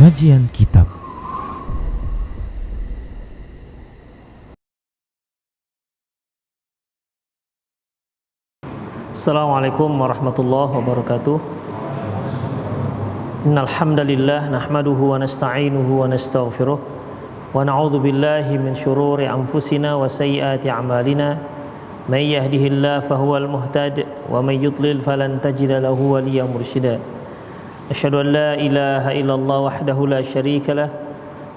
Kajian Kitab. Assalamualaikum warahmatullahi wabarakatuh. Innal hamdalillah nahmaduhu wa nasta'inuhu wa nastaghfiruh wa na'udzu billahi min shururi anfusina wa sayyiati a'malina. May yahdihillahu fahuwal muhtad wa may yudlil falan tajida lahu waliyyan mursyida. Asyhadu an la ilaha illallah wahdahu la syarika lah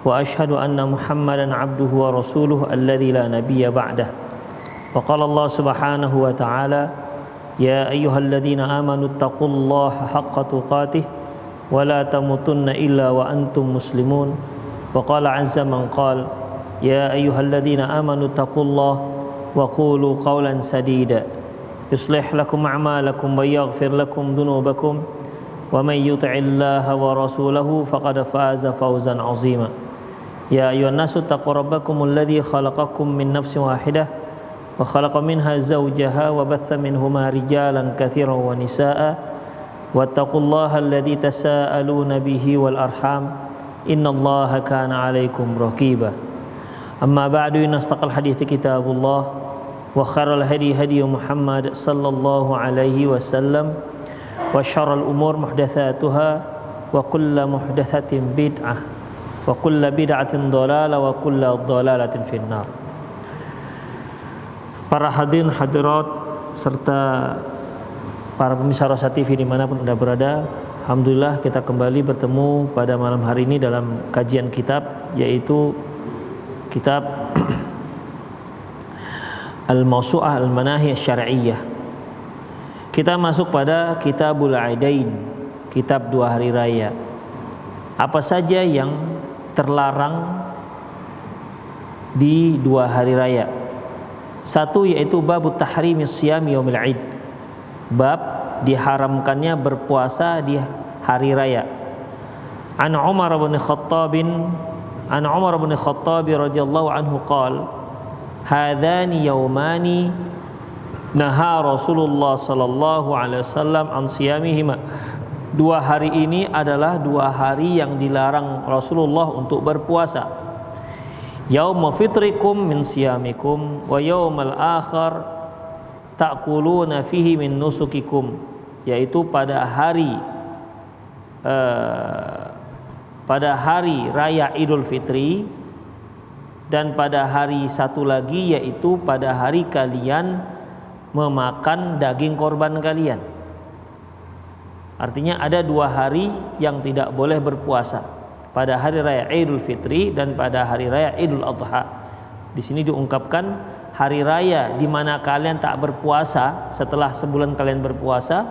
wa asyhadu anna Muhammadan 'abduhu wa rasuluhu alladzi la nabiyya ba'dah. Wa qala Allah subhanahu wa ta'ala: Ya ayyuhalladzina amanu taqullaha haqqa tuqatih wa la tamutunna illa wa antum muslimun. Wa qala 'azza man qala: Ya ayyuhalladzina amanu taqullaha wa qulu qawlan sadida yuslih lakum a'malakum wa yaghfir lakum dhunubakum wa may yuti'illaha wa rasulahu faqad faza fawzan 'azima. Ya ayyuhan nasu taqu rabbakumul ladzi khalaqakum min nafsin wahidah wa khalaqa minha zawjaha wa batha minhuma rijalan katsiran wa nisaa wattaqullaha alladzi tasaaluna bihi wal arham innallaha kana 'alaikum raqiba. Amma ba'du, innastaqal hadithi kitabullah wa khairal hadi hadi Muhammad sallallahu alaihi wasallam wa syarrul umur muhdatsatuha wa kullu muhdatsatin bid'ah wa kullu bid'atin dhalalah wa kullu dhalalatin finnar. Para hadirin hadirat serta para pemirsa Rosa TV dimanapun Anda berada, alhamdulillah kita kembali bertemu pada malam hari ini dalam kajian kitab, yaitu kitab Al-Mawsu'ah Al-Manahi Asy-Syar'iyyah. Kita masuk pada Kitabul Aidain, kitab dua hari raya. Apa saja yang terlarang di dua hari raya? Satu, yaitu babut tahrimi siyam yaumil Aid, bab diharamkannya berpuasa di hari raya. An Umar bin Khattab radhiyallahu anhu qala: hadani yaumani naha Rasulullah sallallahu alaihi wasallam an siyamihima. Dua hari ini adalah dua hari yang dilarang Rasulullah untuk berpuasa. Yauma fitrikum min siyamikum wa yaumal akhar ta'kuluna fihi min nusukikum, yaitu pada hari raya Idul Fitri, dan pada hari satu lagi yaitu pada hari kalian memakan daging korban kalian. Artinya ada dua hari yang tidak boleh berpuasa, pada hari raya Idul Fitri dan pada hari raya Idul Adha. Di sini diungkapkan hari raya di mana kalian tak berpuasa setelah sebulan kalian berpuasa,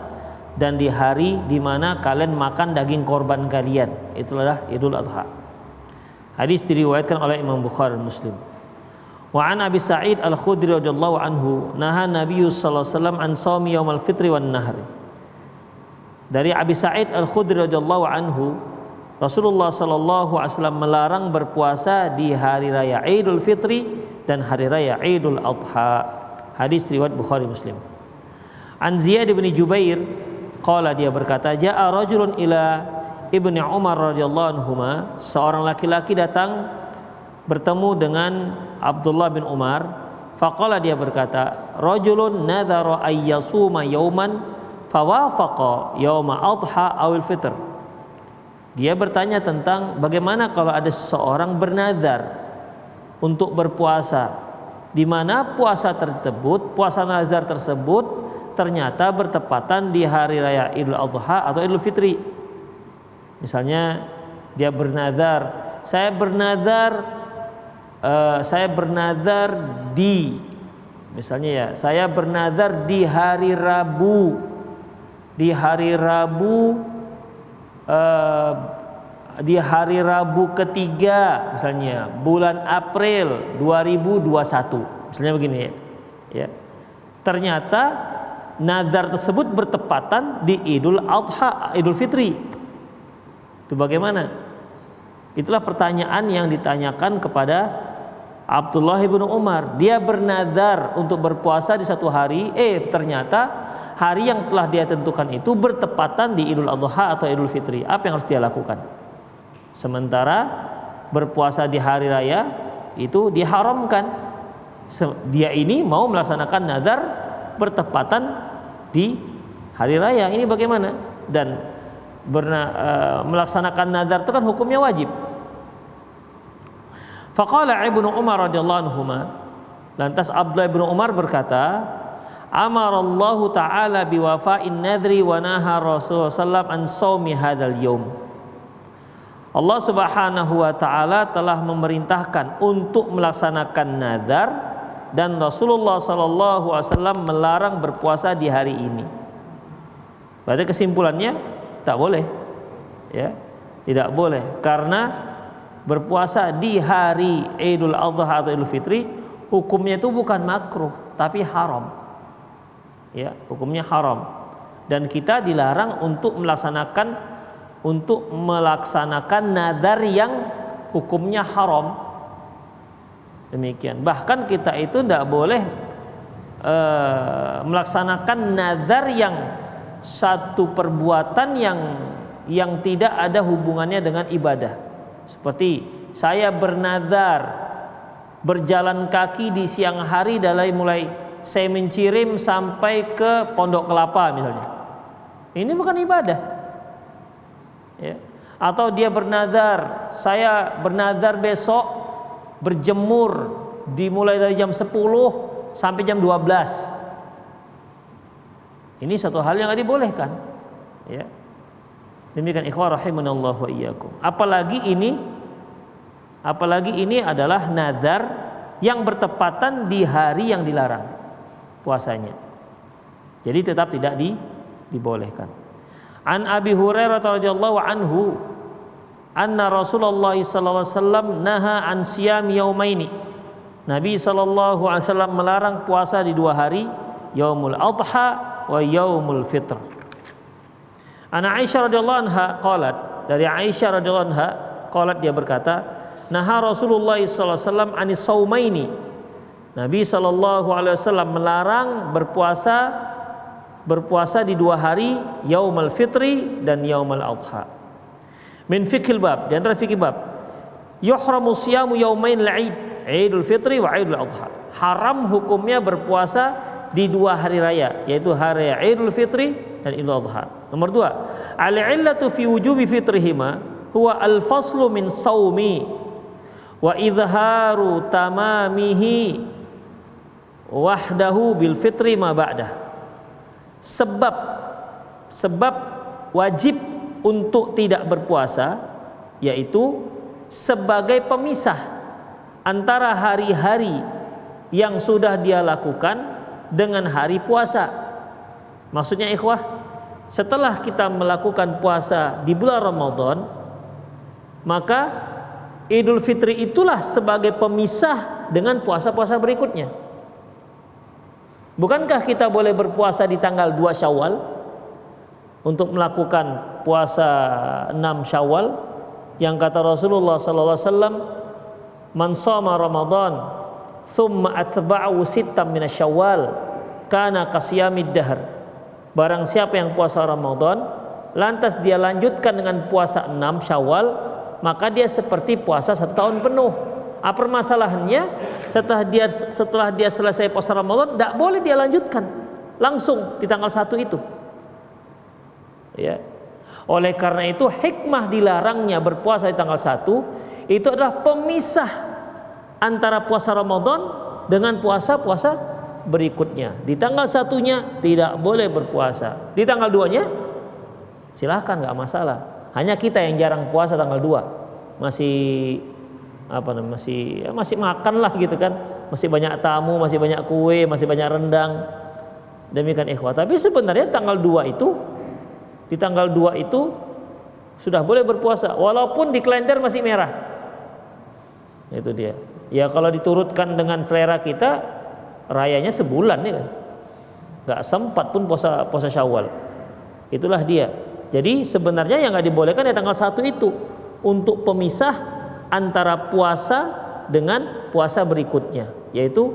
dan di hari di mana kalian makan daging korban kalian, itulah Idul Adha. Hadis diriwayatkan oleh Imam Bukhari dan Muslim. Wa an Abi Sa'id Al-Khudri radhiyallahu anhu naha Nabi sallallahu alaihi wasallam an shaumi yaumal fitri wan nahri. Dari Abi Sa'id Al-Khudri radhiyallahu anhu, Rasulullah sallallahu alaihi wasallam melarang berpuasa di hari raya Idul Fitri dan hari raya Idul Adha. Hadis riwayat Bukhari Muslim. An Ziyad bin Jubair qala, dia berkata, ja'a rajulun ila Ibni Umar radhiyallahu anhuma, seorang laki-laki datang bertemu dengan Abdullah bin Umar. Faqala, dia berkata, rajulun nadhara ayyasuma yauman fawafaqa yauma adha awil fitr. Dia bertanya tentang bagaimana kalau ada seseorang bernazar untuk berpuasa, di mana puasa nazar tersebut ternyata bertepatan di hari raya Idul Adha atau Idul Fitri. Misalnya dia bernazar, saya bernazar di, misalnya ya, saya bernazar di hari Rabu, di hari Rabu ketiga, misalnya bulan April 2021, misalnya begini ya. Ternyata nazar tersebut bertepatan di Idul Adha, Idul Fitri. Itu bagaimana? Itulah pertanyaan yang ditanyakan kepada Abdullah bin Umar. Dia bernazar untuk berpuasa di satu hari, ternyata hari yang telah dia tentukan itu bertepatan di Idul Adha atau Idul Fitri. Apa yang harus dia lakukan? Sementara berpuasa di hari raya itu diharamkan. Dia ini mau melaksanakan nazar bertepatan di hari raya. Ini bagaimana? Dan melaksanakan nazar itu kan hukumnya wajib. Faqala Ibnu Umar radhiyallahu anhuma, lantas Abdullah bin Umar berkata, amarallahu ta'ala biwafa'in nadri wa naha Rasulullah sallallahu an shaumi hadzal yaum. Allah Subhanahu wa taala telah memerintahkan untuk melaksanakan nazar dan Rasulullah sallallahu alaihi wasallam melarang berpuasa di hari ini. Berarti kesimpulannya tak boleh. Ya, tidak boleh karena berpuasa di hari Idul Adha atau Idul Fitri hukumnya itu bukan makruh tapi haram. Ya, hukumnya haram. Dan kita dilarang untuk melaksanakan nazar yang hukumnya haram. Demikian. Bahkan kita itu tidak boleh melaksanakan nazar yang satu perbuatan yang tidak ada hubungannya dengan ibadah. Seperti saya bernazar berjalan kaki di siang hari dari mulai saya mencirim sampai ke Pondok Kelapa misalnya. Ini bukan ibadah. Ya. Atau dia bernazar, saya bernazar besok berjemur dimulai dari jam 10 sampai jam 12. Ini satu hal yang tidak dibolehkan. Ya. Demikian ikhwah rahimanallahu wa iyyakum. Apalagi ini adalah nazar yang bertepatan di hari yang dilarang puasanya. Jadi tetap tidak dibolehkan. An Abi Hurairah radhiyallahu anhu anna Rasulullah sallallahu alaihi wasallam naha an siyam yaumaini. Nabi sallallahu alaihi wasallam melarang puasa di dua hari, Yaumul Adha wa Yaumul Fitr. Ana Aisyah radhiyallahu anha qalat, dari Aisyah radhiyallahu anha qalat, dia berkata, naha Rasulullah sallallahu alaihi wasallam anis saumaini. Nabi sallallahu alaihi wasallam melarang berpuasa di dua hari, Yaumul Fitri dan Yaumul Adha. Min fiqhil bab, di antara fikih bab, yuhramu siyamu yaumain al-Id, Idul Fitri wa Idul Adha. Haram hukumnya berpuasa di dua hari raya, yaitu hari Idul Fitri dan Idul Adha. Nomor dua, al-illatu fi wujubi fitrihima huwa al-faslu min saumi wa idharu tamamihi wahdahu bil fitri ma ba'dah. Sebab wajib untuk tidak berpuasa yaitu sebagai pemisah antara hari-hari yang sudah dia lakukan dengan hari puasa. Maksudnya ikhwah, setelah kita melakukan puasa di bulan Ramadan, maka Idul Fitri itulah sebagai pemisah dengan puasa-puasa berikutnya. Bukankah kita boleh berpuasa di tanggal 2 Syawal untuk melakukan puasa 6 Syawal yang kata Rasulullah sallallahu alaihi wasallam, man shoma Ramadan thumma atba'u sittam min Syawal kana qasiyamid dahr. Barang siapa yang puasa Ramadan lantas dia lanjutkan dengan puasa 6 Syawal, maka dia seperti puasa 1 tahun penuh. Permasalahannya setelah dia selesai puasa Ramadan tidak boleh dia lanjutkan langsung di tanggal 1 itu. Ya. Oleh karena itu hikmah dilarangnya berpuasa di tanggal 1 itu adalah pemisah antara puasa Ramadan dengan puasa-puasa berikutnya. Di tanggal 1-nya tidak boleh berpuasa. Di tanggal 2-nya silahkan, nggak masalah. Hanya kita yang jarang puasa tanggal 2. Masih makan lah gitu kan. Masih banyak tamu, masih banyak kue, masih banyak rendang. Demikian ikhwah. Tapi sebenarnya tanggal 2 itu, di tanggal 2 itu sudah boleh berpuasa walaupun di kalender masih merah. Itu dia. Ya kalau diturutkan dengan selera kita, rayanya sebulan ya kan. Gak sempat pun puasa Syawal. Itulah dia. Jadi sebenarnya yang gak dibolehkan ya tanggal 1 itu untuk pemisah antara puasa dengan puasa berikutnya, yaitu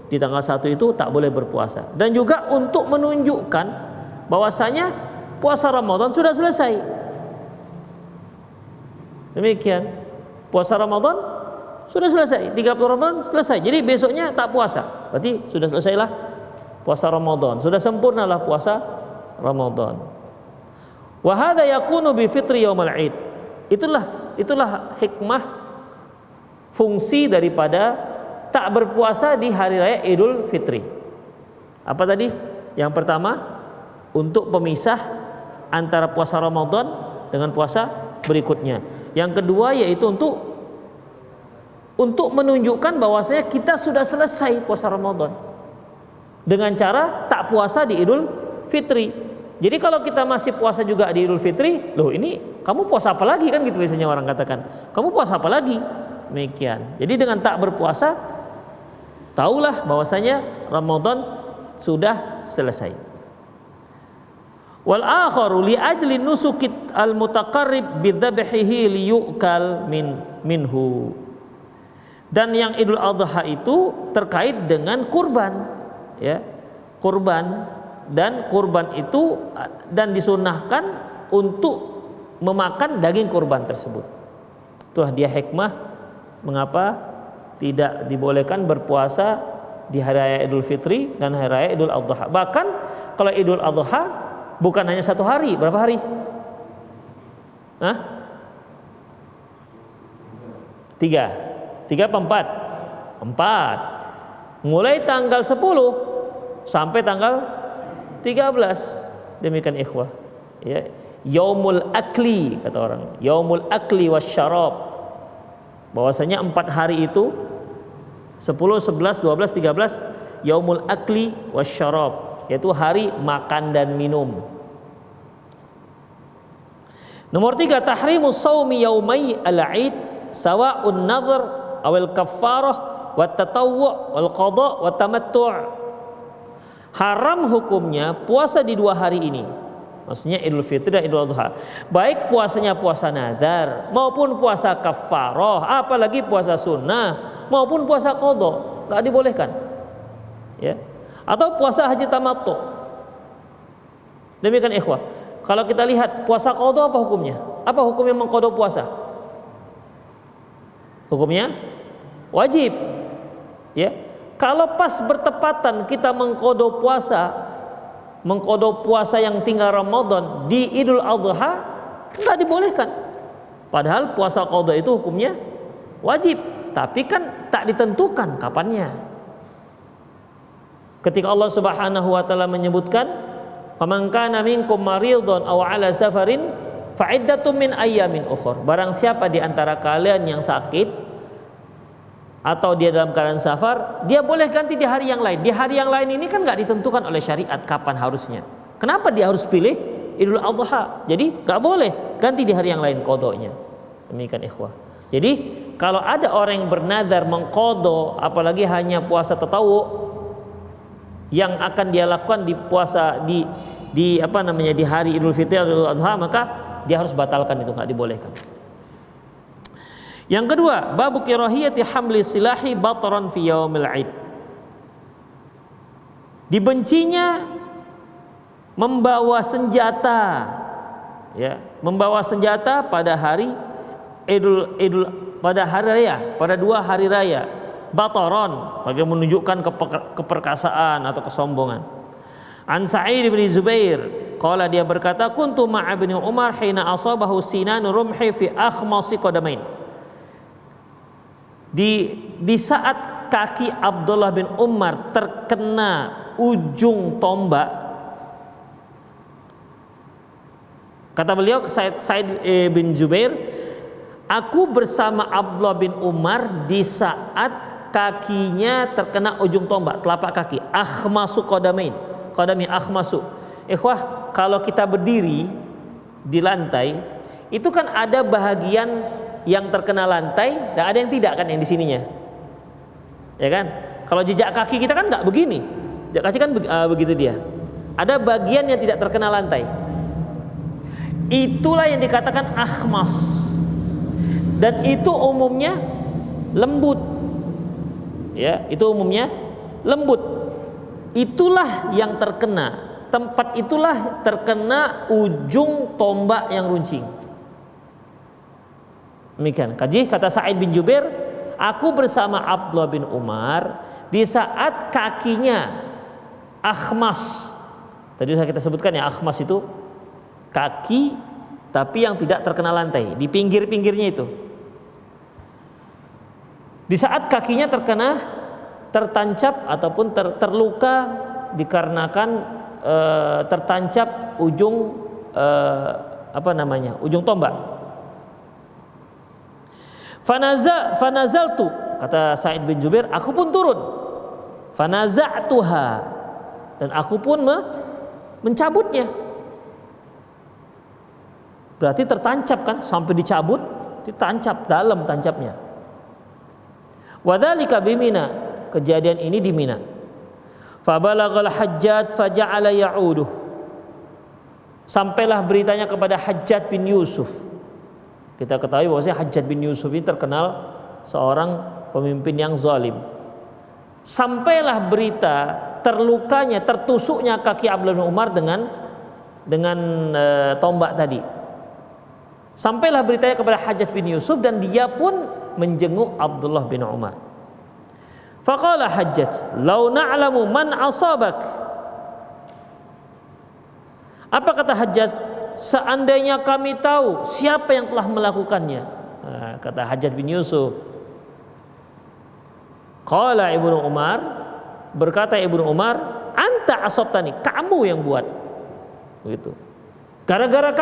di tanggal 1 itu tak boleh berpuasa. Dan juga untuk menunjukkan bahwasanya puasa Ramadan sudah selesai. Demikian. Puasa Ramadan sudah selesai, 30 Ramadan selesai. Jadi besoknya tak puasa. Berarti sudah selesailah puasa Ramadan. Sudah sempurnalah puasa Ramadan. Wa hadza yakunu bi fitri yaumil Id. Itulah hikmah fungsi daripada tak berpuasa di hari raya Idul Fitri. Apa tadi? Yang pertama, untuk pemisah antara puasa Ramadan dengan puasa berikutnya. Yang kedua yaitu untuk menunjukkan bahwasanya kita sudah selesai puasa Ramadan dengan cara tak puasa di Idul Fitri. Jadi kalau kita masih puasa juga di Idul Fitri, loh ini kamu puasa apa lagi, kan gitu biasanya orang katakan. Kamu puasa apa lagi? Demikian. Jadi dengan tak berpuasa, taulah bahwasanya Ramadan sudah selesai. Wal akharu li ajli nusukit al mutaqarrib bidzabhihi liyukal minhu. Dan yang Idul Adha itu terkait dengan kurban, ya. Kurban, dan kurban itu dan disunnahkan untuk memakan daging kurban tersebut. Itulah dia hikmah mengapa tidak dibolehkan berpuasa di hari raya Idul Fitri dan hari raya Idul Adha. Bahkan kalau Idul Adha bukan hanya satu hari, berapa hari? Hah? 3 apa 4? 4. Mulai tanggal 10 sampai tanggal 13. Demikian ikhwah. Ya, yaumul akli kata orang. Yaumul akli wasyarab. Bahwasanya 4 hari itu 10, 11, 12, 13 yaumul akli wasyarab, yaitu hari makan dan minum. Nomor 3, tahrimus shaumi yaumai al-Aid sawa'un nadhr awal kaffarah wa tatawwu' wal qada wa tamattu'. Haram hukumnya puasa di 2 hari ini, maksudnya Idul Fitri dan Idul Adha, baik puasanya puasa nazar maupun puasa kaffarah, apalagi puasa sunnah maupun puasa qada, enggak dibolehkan, ya. Atau puasa haji tamattu. Demikian ikhwah. Kalau kita lihat puasa qada apa hukumnya? Apa hukumnya mengqada puasa? Hukumnya wajib. Ya. Kalau pas bertepatan kita mengqada puasa yang tinggal Ramadan di Idul Adha, enggak dibolehkan. Padahal puasa qada itu hukumnya wajib, tapi kan tak ditentukan kapannya. Ketika Allah Subhanahu wa taala menyebutkan, "Faman kana minkum maridun aw 'ala safarin fa iddatun min ayyamin ukhra." Barang siapa di antara kalian yang sakit atau dia dalam keadaan safar, dia boleh ganti di hari yang lain. Di hari yang lain ini kan enggak ditentukan oleh syariat kapan harusnya. Kenapa dia harus pilih Idul Adha? Jadi enggak boleh ganti di hari yang lain qadanya. Demikian ikhwah. Jadi kalau ada orang yang bernazar mengqada apalagi hanya puasa tatawu yang akan dia lakukan di puasa di hari Idul Fitri atau Idul Adha, maka dia harus batalkan, itu enggak dibolehkan. Yang kedua, babu kirahiyati hamli silahi bataran fi yaumil Id. Dibencinya membawa senjata, ya, membawa senjata pada hari pada hari raya, pada 2 hari raya. Bataran, bagi menunjukkan keperkasaan atau kesombongan. An Sa'id bin Zubair, qala, dia berkata, kuntu ma'a ibni Umar hina asabahu sinan rumhi fi akhmasi qadamain. Di saat kaki Abdullah bin Umar terkena ujung tombak, kata beliau Sa'id bin Zubair, aku bersama Abdullah bin Umar di saat kakinya terkena ujung tombak, telapak kaki. Akhmasu qadamain, qadami akhmasu. Ikhwah, kalau kita berdiri di lantai, itu kan ada bahagian yang terkena lantai dan ada yang tidak, kan, yang di sininya. Ya kan? Kalau jejak kaki kita kan enggak begini. Jejak kaki kan begitu dia. Ada bagian yang tidak terkena lantai. Itulah yang dikatakan akhmas. Dan itu umumnya lembut. Ya, itu umumnya lembut. Itulah yang terkena, tempat itulah terkena ujung tombak yang runcing. Demikian. Kata Sa'id bin Jubair, aku bersama Abdullah bin Umar di saat kakinya akhmas. Tadi sudah kita sebutkan ya, akhmas itu kaki tapi yang tidak terkena lantai, di pinggir-pinggirnya itu. Di saat kakinya tertancap ataupun terluka dikarenakan tertancap ujung ujung tombak. Fanazaltu, kata Sa'id bin Jubair, aku pun turun. Fanaza'tuha, dan aku pun mencabutnya. Berarti tertancap kan, sampai dicabut, ditancap dalam tancapnya. Wadzalika bimina, kejadian ini di Mina. Fabalaghal Hajjaj faja'ala ya'uduh, sampailah beritanya kepada Hajjaj bin Yusuf. Kita ketahui bahwasanya Hajjaj bin Yusuf ini terkenal seorang pemimpin yang zalim. Sampailah berita terlukanya, tertusuknya kaki Abdullah bin Umar dengan tombak tadi. Sampailah beritanya kepada Hajjaj bin Yusuf, dan dia pun menjenguk Abdullah bin Umar. Faqala Hajjaj, "Lau na'lamu man asabak." Apa kata Hajjaj? Seandainya kami tahu siapa yang telah melakukannya. Nah, kata Hajjaj bin Yusuf. Qala Ibnu Umar, berkata Ibnu Umar, "Anta asabtani," kamu yang buat. Begitu. Gara-gara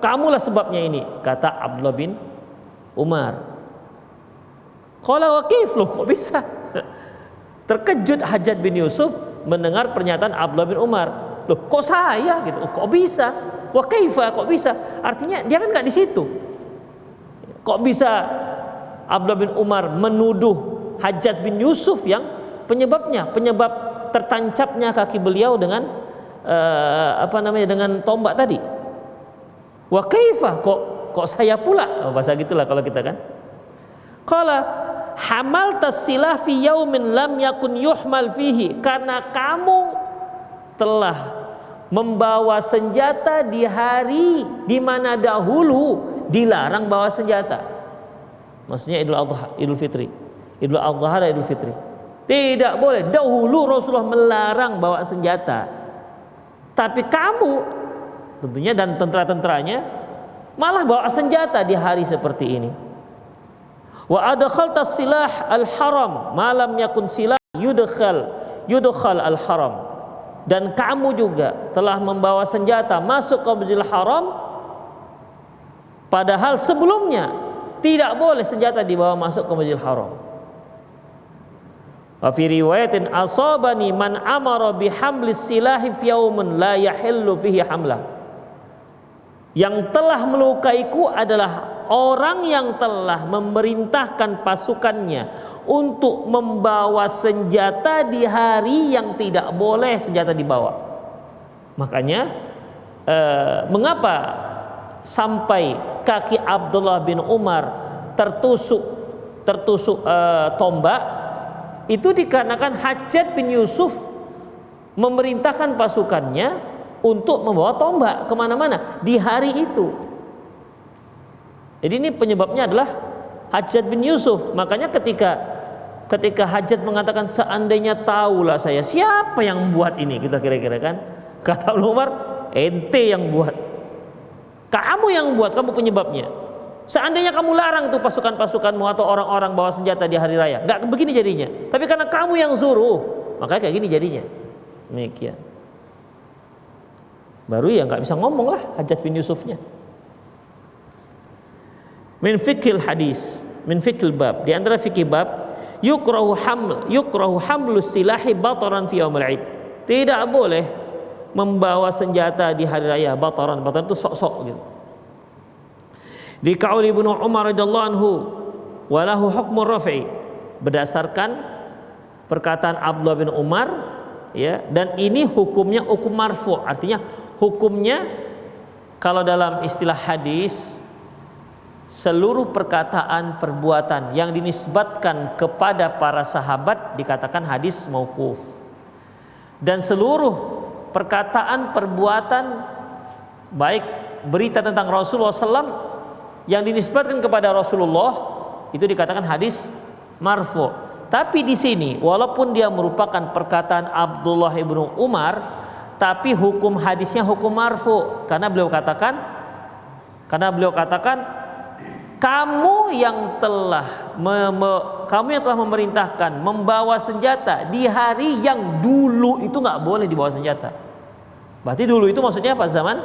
kamulah sebabnya ini, kata Abdullah bin Umar. Qala wa kif, loh kok bisa? Terkejut Hajjaj bin Yusuf mendengar pernyataan Abdullah bin Umar. Loh kok saya gitu? Oh, kok bisa? Wa kaifa, kok bisa? Artinya dia kan nggak di situ. Kok bisa Abdullah bin Umar menuduh Hajjaj bin Yusuf yang penyebab tertancapnya kaki beliau dengan dengan tombak tadi? Wa kaifa, kok saya pula? Bahasa gitulah kalau kita kan. Qala hamalta silah fi yaumin lam yakun yuhmal fihi, karena kamu telah membawa senjata di hari di mana dahulu dilarang bawa senjata. Maksudnya Idul Adha, Idul Fitri. Idul Adha dan Idul Fitri. Tidak boleh. Dahulu Rasulullah melarang bawa senjata. Tapi kamu tentunya dan tentara-tentaranya malah bawa senjata di hari seperti ini. Wa adkhalta silah al-haram ma lam yakun silah yudkhal al-haram. Dan kamu juga telah membawa senjata masuk ke Masjidil Haram, padahal sebelumnya tidak boleh senjata dibawa masuk ke Masjidil Haram. Wa fi riwayatin asabani man amara bihamlis silahi fi yaumin la yahillu fihi hamlah. Yang telah melukaiku adalah orang yang telah memerintahkan pasukannya untuk membawa senjata di hari yang tidak boleh senjata dibawa. Makanya mengapa sampai kaki Abdullah bin Umar tertusuk tombak, itu dikarenakan Hajjaj bin Yusuf memerintahkan pasukannya untuk membawa tombak kemana-mana di hari itu. Jadi ini penyebabnya adalah Hajjaj bin Yusuf. Makanya ketika Hajjaj mengatakan, seandainya tahulah saya siapa yang membuat ini, kita kira-kira kan, kata Umar, ente yang buat, kamu yang buat, kamu penyebabnya. Seandainya kamu larang tuh pasukan-pasukanmu atau orang-orang bawa senjata di hari raya, nggak begini jadinya. Tapi karena kamu yang suruh, makanya kayak gini jadinya. Demikian. Baru ya nggak bisa ngomong lah Hajjaj bin Yusufnya. Min fiqhil hadis, min fiqhil bab, di antara fikih bab, yukrahu hamlus silahi bataran fi yaumil id. Tidak boleh membawa senjata di hari raya. Bataran itu sok-sok gitu. Di qaul Ibnu Umar radhiyallahu anhu walahu hukmur raf'i, berdasarkan perkataan Abdullah bin Umar ya, dan ini hukumnya hukum marfu', artinya hukumnya kalau dalam istilah hadis seluruh perkataan perbuatan yang dinisbatkan kepada para sahabat dikatakan hadis mauquf, dan seluruh perkataan perbuatan baik berita tentang Rasulullah SAW yang dinisbatkan kepada Rasulullah itu dikatakan hadis marfu. Tapi di sini walaupun dia merupakan perkataan Abdullah ibnu Umar, tapi hukum hadisnya hukum marfu karena beliau katakan kamu yang telah memerintahkan membawa senjata di hari yang dulu itu nggak boleh dibawa senjata. Berarti dulu itu maksudnya apa? Zaman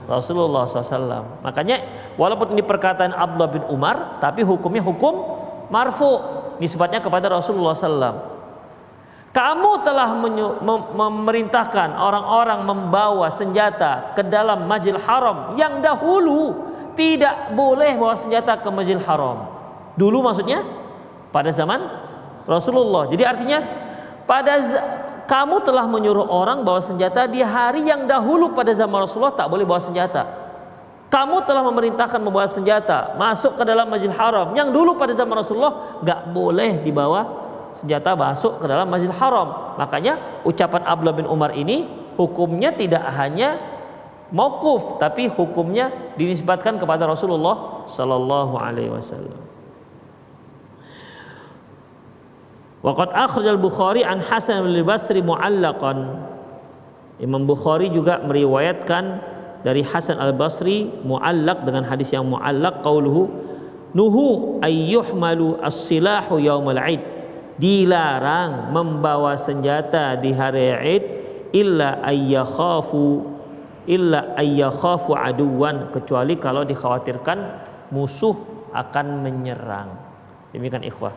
Rasulullah SAW. Makanya walaupun ini perkataan Abdullah bin Umar, tapi hukumnya hukum marfu, nisbatnya kepada Rasulullah SAW. Kamu telah memerintahkan orang-orang membawa senjata ke dalam Masjidil Haram yang dahulu tidak boleh bawa senjata ke Masjidil Haram. Dulu maksudnya pada zaman Rasulullah. Jadi artinya kamu telah menyuruh orang bawa senjata di hari yang dahulu pada zaman Rasulullah tak boleh bawa senjata. Kamu telah memerintahkan membawa senjata masuk ke dalam Masjidil Haram yang dulu pada zaman Rasulullah gak boleh dibawa senjata masuk ke dalam Masjidil Haram. Makanya ucapan Abdullah bin Umar ini hukumnya tidak hanya mauquf, tapi hukumnya dinisbatkan kepada Rasulullah sallallahu alaihi wasallam. Waqad akhrajal Bukhari an Hasan bin Basri mu'allaqan. Imam Bukhari juga meriwayatkan dari Hasan al-Basri mu'allaq dengan hadis yang mu'allaq, qauluhu nuhu ayyuhmalu as-silahu yaumal id, dilarang membawa senjata di hari Id illa ayyakhafu aduwan, kecuali kalau dikhawatirkan musuh akan menyerang. Demikian ikhwah.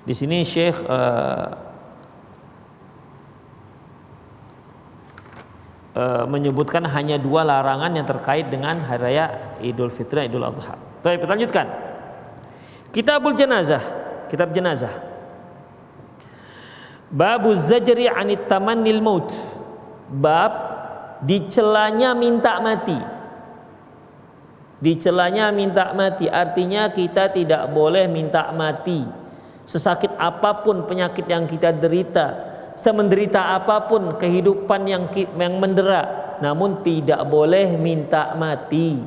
Di sini Syekh menyebutkan hanya 2 larangan yang terkait dengan hari raya Idul Fitri, Idul Adha. Baik, kita lanjutkan. Kitabul Janazah, kitab jenazah. Babu zajri 'anit tamannil maut. Bab dicelanya minta mati. Dicelanya minta mati artinya kita tidak boleh minta mati. Sesakit apapun penyakit yang kita derita, semenderita apapun kehidupan yang mendera, namun tidak boleh minta mati.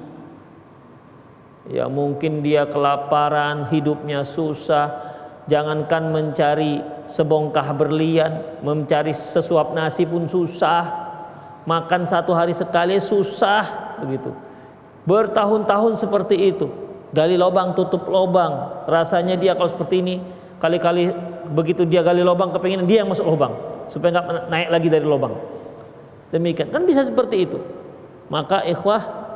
Ya mungkin dia kelaparan, hidupnya susah, jangankan mencari sebongkah berlian, mencari sesuap nasi pun susah, makan 1 hari sekali susah, begitu. Bertahun-tahun seperti itu, gali lubang tutup lubang. Rasanya dia kalau seperti ini, kali-kali begitu dia gali lubang, kepingin dia yang masuk lubang supaya nggak naik lagi dari lubang. Demikian kan bisa seperti itu. Maka ikhwah,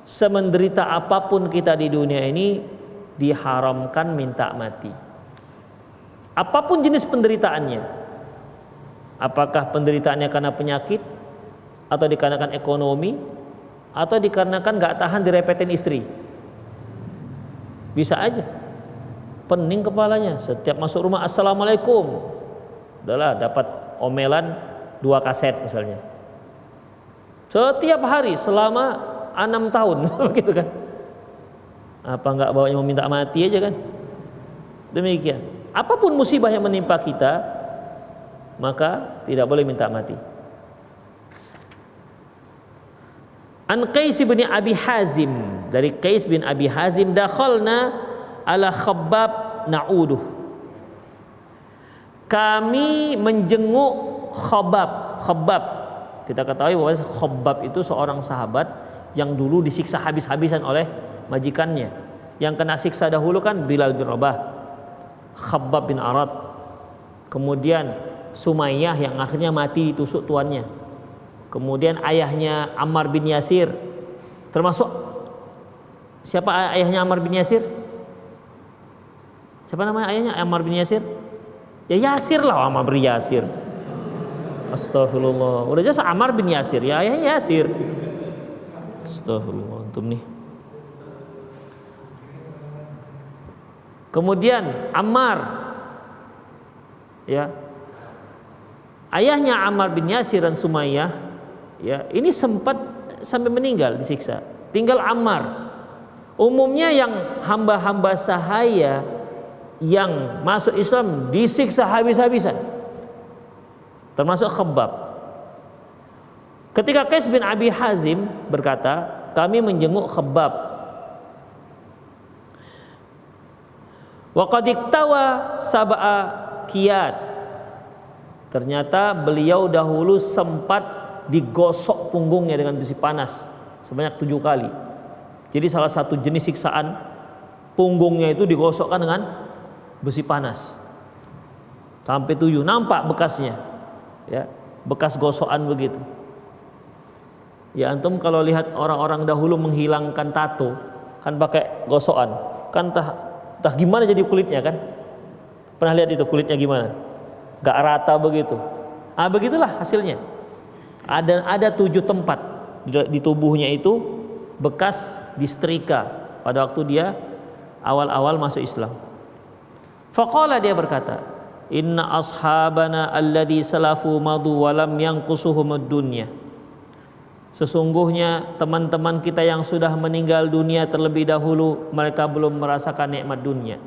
semenderita apapun kita di dunia ini diharamkan minta mati. Apapun jenis penderitaannya, apakah penderitaannya karena penyakit, atau dikarenakan ekonomi, atau dikarenakan nggak tahan direpetin istri, bisa aja. Pening kepalanya, setiap masuk rumah assalamualaikum, udahlah dapat omelan 2 kaset misalnya, setiap hari selama 6 tahun begitu kan. Apa nggak bawanya mau minta mati aja kan? Demikian. Apapun musibah yang menimpa kita, maka tidak boleh minta mati. An Qais bin Abi Hazim, dari Qais bin Abi Hazim, dakhalna ala Khabbab na'uduh. Kami menjenguk Khabbab. Kita ketahui bahwa Khabbab itu seorang sahabat yang dulu disiksa habis-habisan oleh majikannya. Yang kena siksa dahulu kan Bilal bin Rabah, Khabbab bin Arad, kemudian Sumayyah yang akhirnya mati ditusuk tuannya, kemudian ayahnya Ammar bin Yasir. Termasuk siapa ayahnya Ammar bin Yasir? Siapa namanya ayahnya Ammar bin Yasir? Ya Yasir lah, Ammar bin Yasir. Astagfirullah. Udah jelas Ammar bin Yasir, ya ayahnya Yasir. Astagfirullah antum nih. Kemudian Ammar, ya, ayahnya Ammar bin Yasir dan Sumayyah, ya, ini sempat sampai meninggal disiksa. Tinggal Ammar. Umumnya yang hamba-hamba sahaya yang masuk Islam disiksa habis-habisan, termasuk Khabbab. Ketika Qais bin Abi Hazim berkata, kami menjenguk Khabbab. Wa qad iktawa sab'a qiyad. Ternyata beliau dahulu sempat digosok punggungnya dengan besi panas sebanyak 7 kali. Jadi salah satu jenis siksaan, punggungnya itu digosokkan dengan besi panas sampai 7, nampak bekasnya, ya, bekas gosokan begitu. Ya antum kalau lihat orang-orang dahulu menghilangkan tato kan pakai gosokan, kan entah gimana jadi kulitnya kan? Pernah lihat itu kulitnya gimana? Gak rata begitu. Ah begitulah hasilnya. Ada 7 tempat di tubuhnya itu bekas disetrika pada waktu dia awal-awal masuk Islam. Faqala, dia berkata, inna ashabana alladhi salafu madu walam yanqusuhum ad-dunya. Sesungguhnya teman-teman kita yang sudah meninggal dunia terlebih dahulu, mereka belum merasakan nikmat dunia.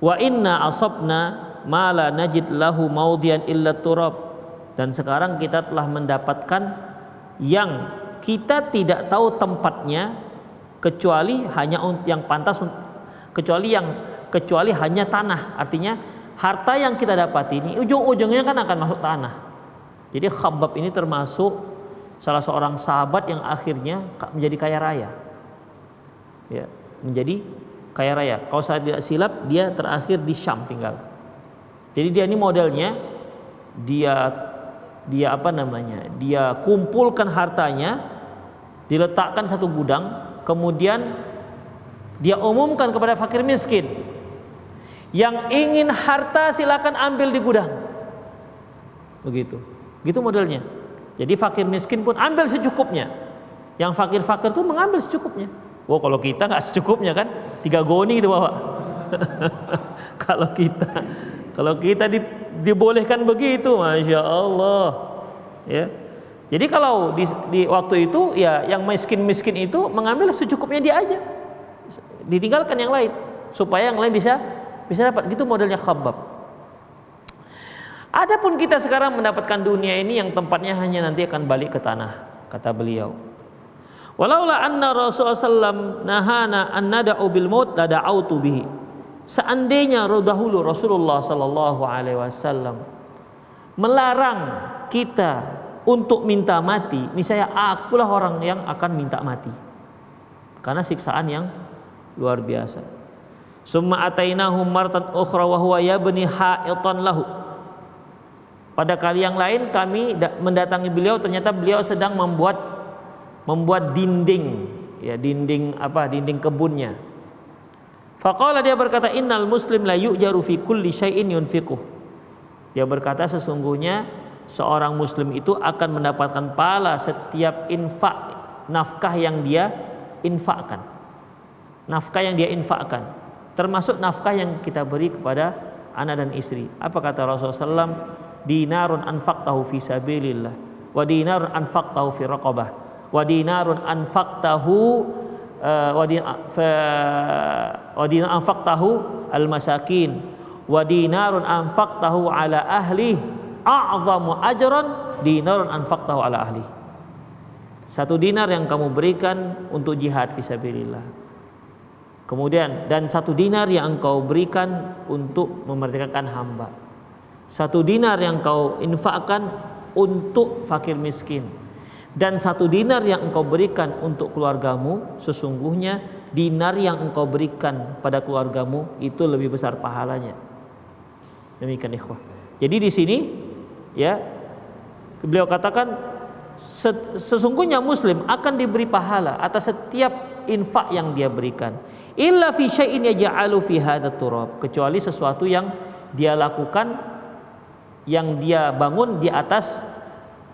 Wa inna asabna ma la najid lahu maudian illa turab. Dan sekarang kita telah mendapatkan yang kita tidak tahu tempatnya kecuali hanya yang pantas, kecuali hanya tanah. Artinya harta yang kita dapat ini ujung-ujungnya kan akan masuk tanah. Jadi Khabbab ini termasuk salah seorang sahabat yang akhirnya menjadi kaya raya, ya, menjadi kaya raya. Kalau saya tidak silap, dia terakhir di Syam tinggal. Jadi dia ini modelnya, dia kumpulkan hartanya, diletakkan satu gudang, kemudian dia umumkan kepada fakir miskin, yang ingin harta silakan ambil di gudang. Begitu modelnya. Jadi fakir miskin pun ambil secukupnya, yang fakir-fakir tuh mengambil secukupnya. Wah, kalau kita nggak secukupnya kan 3 goni gitu bawa. kalau kita dibolehkan begitu, masya Allah, ya. Jadi kalau di waktu itu ya yang miskin itu mengambil secukupnya dia aja, ditinggalkan yang lain supaya yang lain bisa dapat. Gitu modelnya Khabbab. Adapun kita sekarang mendapatkan dunia ini yang tempatnya hanya nanti akan balik ke tanah, kata beliau. Walaula anna Rasulullah sallallahu nahana an nada'u bil maut la da'autu bihi. Seandainya dahulu Rasulullah sallallahu alaihi wasallam melarang kita untuk minta mati, niscaya akulah orang yang akan minta mati. Karena siksaan yang luar biasa. Summa atainahum martan ukhra wa huwa yabni ha'itan lahu. Pada kali yang lain kami mendatangi beliau, ternyata beliau sedang membuat dinding, ya, dinding kebunnya. Faqala, dia berkata, innal muslim la yu'jaru fi kulli syai'in yunfiquh. Dia berkata sesungguhnya seorang muslim itu akan mendapatkan pahala setiap infak, nafkah yang dia infakkan. Nafkah yang dia infakkan, termasuk nafkah yang kita beri kepada anak dan istri. Apa kata Rasulullah SAW? Dinarun anfaqtahu fi sabilillah, wa dinarun anfaqtahu fi raqabah, wa dinarun anfaqtahu wa dinarun anfaqtahu al masakin, wa dinarun anfaqtahu ala ahli a'zamu ajran dinarun anfaqtahu ala ahli. 1 dinar yang kamu berikan untuk jihad fisabilillah. Kemudian dan 1 dinar yang engkau berikan untuk memerdekakan hamba. 1 dinar yang kau infakkan untuk fakir miskin, dan 1 dinar yang engkau berikan untuk keluargamu, sesungguhnya dinar yang engkau berikan pada keluargamu itu lebih besar pahalanya. Demikian ikhwah. Jadi di sini ya beliau katakan sesungguhnya muslim akan diberi pahala atas setiap infak yang dia berikan, illa fi syai'in yaj'alu fi hadat turab, kecuali sesuatu yang dia lakukan, yang dia bangun di atas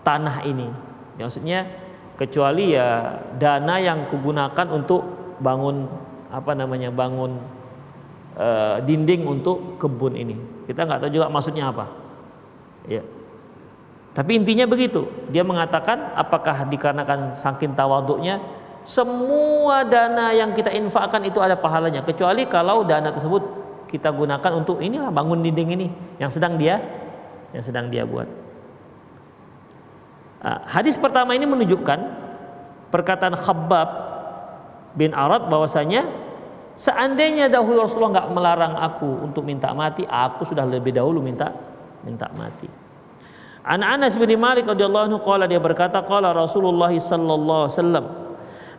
tanah ini. Maksudnya kecuali ya dana yang kugunakan untuk bangun bangun dinding untuk kebun ini. Kita nggak tahu juga maksudnya apa. Ya. Tapi intinya begitu. Dia mengatakan apakah dikarenakan saking tawaduknya, semua dana yang kita infakkan itu ada pahalanya, kecuali kalau dana tersebut kita gunakan untuk inilah bangun dinding ini yang sedang dia buat. Hadis pertama ini menunjukkan perkataan Khabbab bin Arad bahwasanya seandainya dahulu Rasulullah nggak melarang aku untuk minta mati, aku sudah lebih dahulu minta mati. An Anas bin Malik radhiyallahu anhu qala, dia berkata qala Rasulullah sallallahu alaihi wasallam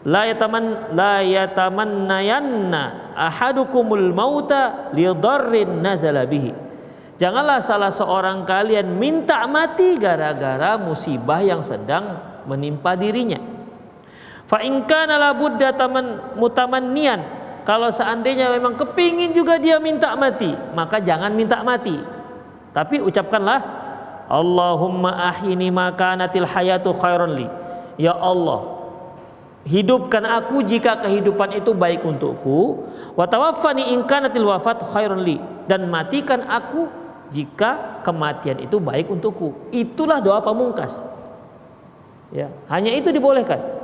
la yatamannayanna ahadukumul mauta li dharrin nazala bihi. Janganlah salah seorang kalian minta mati gara-gara musibah yang sedang menimpa dirinya. Fa in kana la budda mutamanniyan, kalau seandainya memang kepingin juga dia minta mati, maka jangan minta mati. Tapi ucapkanlah Allahumma ahyini ma kanatil hayatu khairan li. Ya Allah, hidupkan aku jika kehidupan itu baik untukku, wa tawaffani in kanatil wafat khairan li, dan matikan aku jika kematian itu baik untukku. Itulah doa pamungkas. Ya, hanya itu dibolehkan.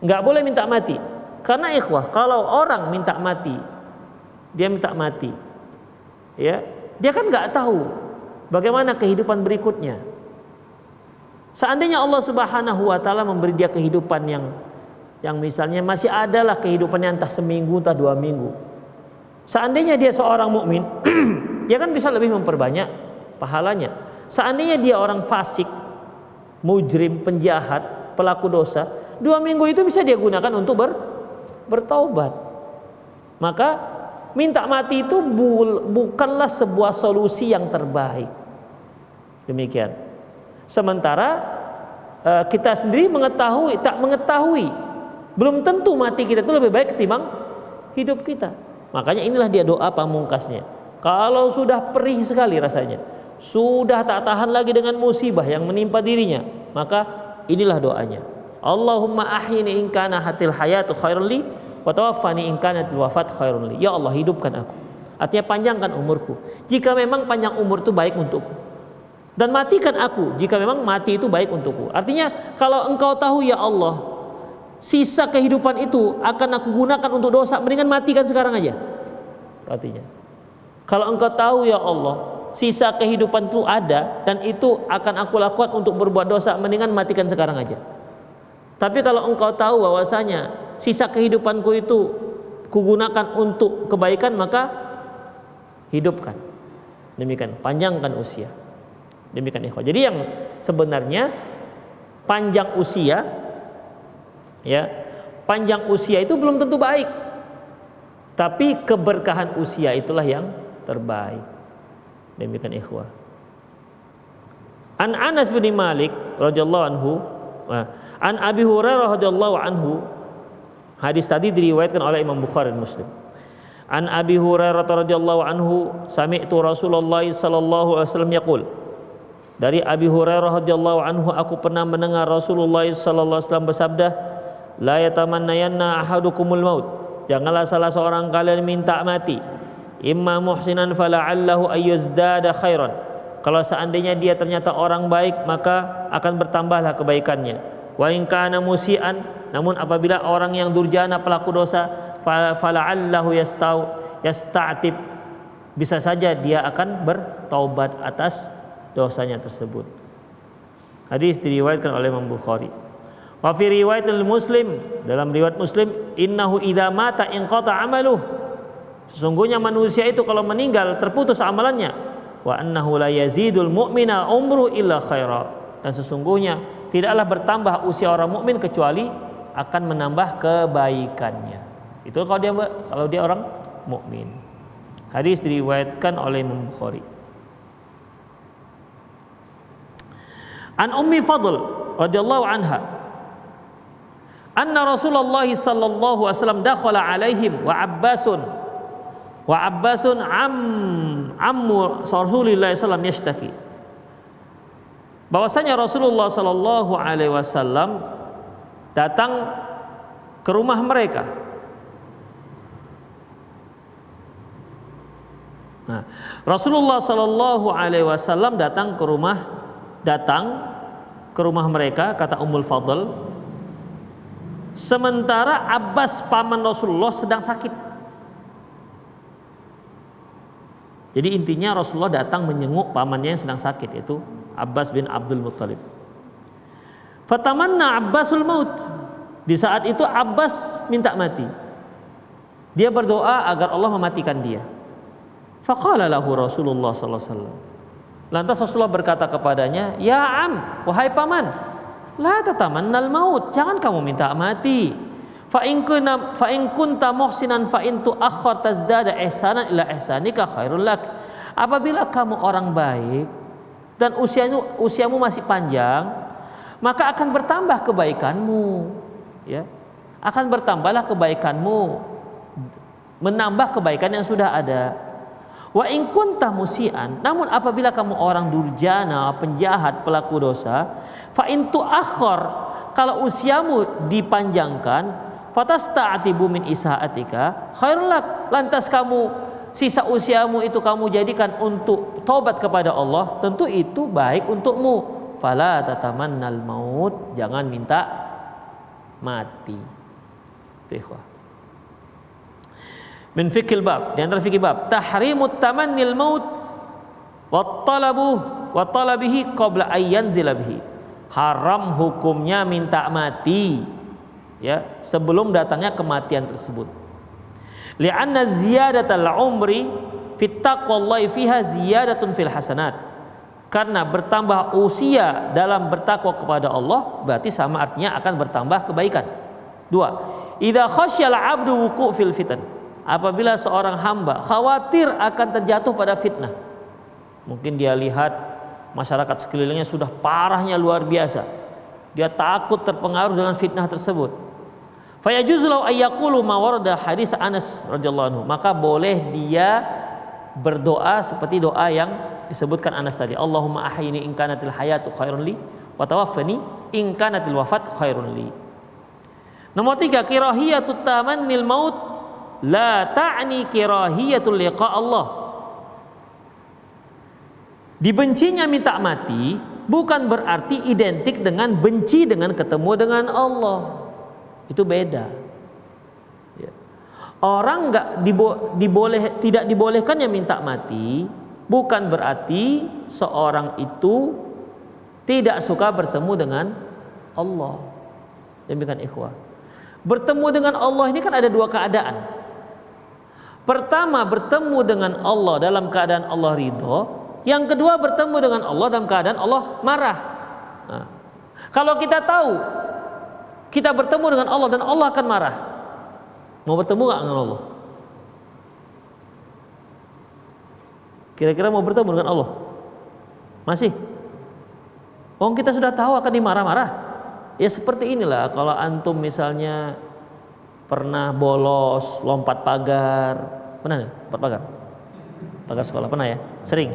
Enggak boleh minta mati. Karena ikhwah, kalau orang minta mati, dia minta mati, ya, dia kan nggak tahu bagaimana kehidupan berikutnya. Seandainya Allah Subhanahu wa taala memberi dia kehidupan yang misalnya masih adalah kehidupannya entah seminggu entah 2 minggu. Seandainya dia seorang mukmin, dia kan bisa lebih memperbanyak pahalanya. Seandainya dia orang fasik, mujrim, penjahat, pelaku dosa, 2 minggu itu bisa dia gunakan untuk bertaubat. Maka minta mati itu bukanlah sebuah solusi yang terbaik. Demikian. Sementara kita sendiri tak mengetahui, belum tentu mati kita itu lebih baik ketimbang hidup kita. Makanya inilah dia doa pamungkasnya. Kalau sudah perih sekali rasanya, sudah tak tahan lagi dengan musibah yang menimpa dirinya, maka inilah doanya. Allahumma ahyini in kana hatil hayatu khairun li wa tawaffani in kanatil wafat khairun li. Ya Allah, hidupkan aku. Artinya panjangkan umurku jika memang panjang umur itu baik untukku. Dan matikan aku jika memang mati itu baik untukku. Artinya kalau engkau tahu ya Allah, sisa kehidupan itu akan aku gunakan untuk dosa, mendingan matikan sekarang aja. Artinya kalau engkau tahu ya Allah, sisa kehidupan itu ada dan itu akan aku lakukan untuk berbuat dosa, mendingan matikan sekarang aja. Tapi kalau engkau tahu bahwasanya sisa kehidupanku itu kugunakan untuk kebaikan, maka hidupkan. Demikian, panjangkan usia. Demikian ikhwah. Jadi yang sebenarnya panjang usia, ya, panjang usia itu belum tentu baik. Tapi keberkahan usia itulah yang terbaik. Demikian ikhwah. An Anas bin Malik radhiyallahu anhu, an Abi Hurairah radhiyallahu anhu, hadis tadi diriwayatkan oleh Imam Bukhari dan Muslim. An Abi Hurairah radhiyallahu anhu, sami'tu Rasulullah sallallahu alaihi wasallam yaqul. Dari Abi Hurairah radhiyallahu anhu, aku pernah mendengar Rasulullah sallallahu alaihi wasallam bersabda, la yatamannayanna ahadukumul maut. Janganlah salah seorang kalian minta mati. Imma muhsinan fala'allahu ayyazdada khairan. Kalau seandainya dia ternyata orang baik, maka akan bertambahlah kebaikannya. Wa in kana musian, namun apabila orang yang durjana, pelaku dosa, fala'allahu yasta'tib, bisa saja dia akan bertaubat atas dosanya tersebut. Hadis diriwayatkan oleh Imam Bukhari. Wa fi riwayatil Muslim, dalam riwayat Muslim, innahu idza mata inqata amaluh. Sesungguhnya manusia itu kalau meninggal terputus amalannya. Wa annahu la yazidul mu'mina umru illa khaira. Dan sesungguhnya tidaklah bertambah usia orang mukmin kecuali akan menambah kebaikannya. Itu kalau dia orang mukmin. Hadis diriwayatkan oleh Imam Bukhari. An Ummi Fadl radhiyallahu anha, anna Rasulullah sallallahu alaihi wasallam dakhala alaihim wa Abbasun ammu Rasulillah sallallahu yashtaki. Bahwasanya Rasulullah sallallahu alaihi wasallam datang ke rumah mereka. Nah, Rasulullah sallallahu alaihi wasallam datang ke rumah mereka, kata Ummul Fadl, sementara Abbas paman Rasulullah sedang sakit. Jadi intinya Rasulullah datang menyenguk pamannya yang sedang sakit, yaitu Abbas bin Abdul Muttalib. Fatamanna Abbasul maut. Di saat itu Abbas minta mati. Dia berdoa agar Allah mematikan dia. Faqala lahu Rasulullah sallallahu alaihi wasallam. Lantas Rasulullah berkata kepadanya, "Ya am, wahai paman, la tatamannal maut, jangan kamu minta mati. Fa in kunta muhsinan fa in tuakhkhar tazdada ihsanan ila ihsanika khairul lak." Apabila kamu orang baik dan usiamu masih panjang, maka akan bertambah kebaikanmu, ya. Akan bertambahlah kebaikanmu, menambah kebaikan yang sudah ada. Wa in kunta musian, namun apabila kamu orang durjana, penjahat, pelaku dosa, fa in tuakhkhar, kalau usiamu dipanjangkan, fatasta'tibu min isaatika khairul lak, lantas kamu sisa usiamu itu kamu jadikan untuk taubat kepada Allah, tentu itu baik untukmu. Fala tatamannal maut, jangan minta mati. Ikhwah, min fikil bab, di antara fikih bab, tahrimut tamannil maut wa talabihi qabla ayyanzila bihi. Haram hukumnya minta mati, ya, sebelum datangnya kematian tersebut. Li'anna ziyadatal umri fit taqwallahi fiha ziyadatun fil hasanat. Karena bertambah usia dalam bertakwa kepada Allah berarti sama artinya akan bertambah kebaikan. 2. Idza khasyal 'abdu wuqu' fil fitan. Apabila seorang hamba khawatir akan terjatuh pada fitnah. Mungkin dia lihat masyarakat sekelilingnya sudah parahnya luar biasa. Dia takut terpengaruh dengan fitnah tersebut. Fayajuzu lahu ayyaqulu ma warada hadis Anas radhiyallahu anhu, maka boleh dia berdoa seperti doa yang disebutkan Anas tadi, Allahumma ahyini in kanatil hayatu khairun li wa tawaffani in kanatil wafat khairun li. Nomor 3, kirahiyatut tamannil maut la ta'ni kirahiyatul liqa Allah. Dibencinya minta mati bukan berarti identik dengan benci dengan ketemu dengan Allah. Itu beda. Ya. Orang tidak dibolehkannya minta mati bukan berarti seorang itu tidak suka bertemu dengan Allah. Demikian ikhwah. Bertemu dengan Allah ini kan ada dua keadaan. Pertama, bertemu dengan Allah dalam keadaan Allah ridho. Yang kedua, bertemu dengan Allah dalam keadaan Allah marah. Nah, kalau kita tahu kita bertemu dengan Allah dan Allah akan marah, mau bertemu gak dengan Allah? Kira-kira mau bertemu dengan Allah? Masih? Kita sudah tahu akan dimarah-marah. Ya seperti inilah kalau antum misalnya pernah bolos, lompat pagar. Pernah nih? Lompat pagar? Pagar sekolah, pernah ya? Sering?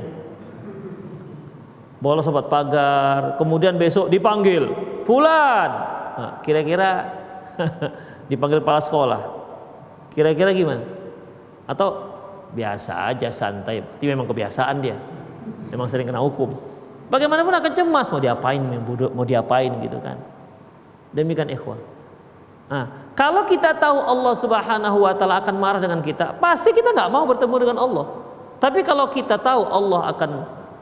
Bolos lompat pagar, kemudian besok dipanggil, Fulan. Nah, kira-kira dipanggil kepala sekolah, kira-kira gimana? Atau biasa aja, santai, berarti memang kebiasaan dia, memang sering kena hukum. Bagaimanapun akan cemas, mau diapain gitu kan. Demikian ikhwah. Nah, kalau kita tahu Allah Subhanahu wa taala akan marah dengan kita, pasti kita nggak mau bertemu dengan Allah. Tapi kalau kita tahu Allah akan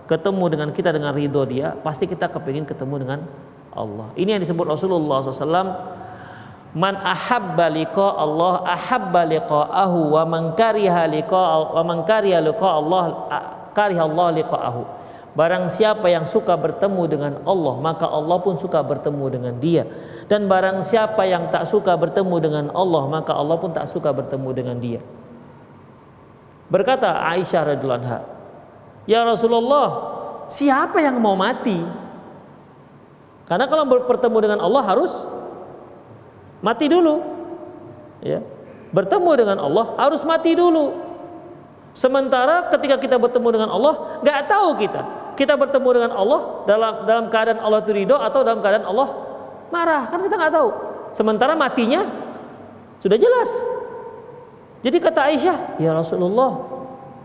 ketemu dengan kita dengan ridho Dia, pasti kita kepingin ketemu dengan Allah. Ini yang disebut Rasulullah SAW, man ahabba liqa Allah ahabba liqa'ahu wa man kariha liqa Allah kariha Allah liqa'ahu. Barang siapa yang suka bertemu dengan Allah, maka Allah pun suka bertemu dengan dia. Dan barang siapa yang tak suka bertemu dengan Allah, maka Allah pun tak suka bertemu dengan dia. Berkata Aisyah radhiyallahu anha, "Ya Rasulullah, siapa yang mau mati?" Karena kalau bertemu dengan Allah harus mati dulu, ya. Bertemu dengan Allah harus mati dulu. Sementara ketika kita bertemu dengan Allah, nggak tahu kita bertemu dengan Allah dalam keadaan Allah itu ridho atau dalam keadaan Allah marah, kan kita nggak tahu. Sementara matinya sudah jelas. Jadi kata Aisyah, ya Rasulullah,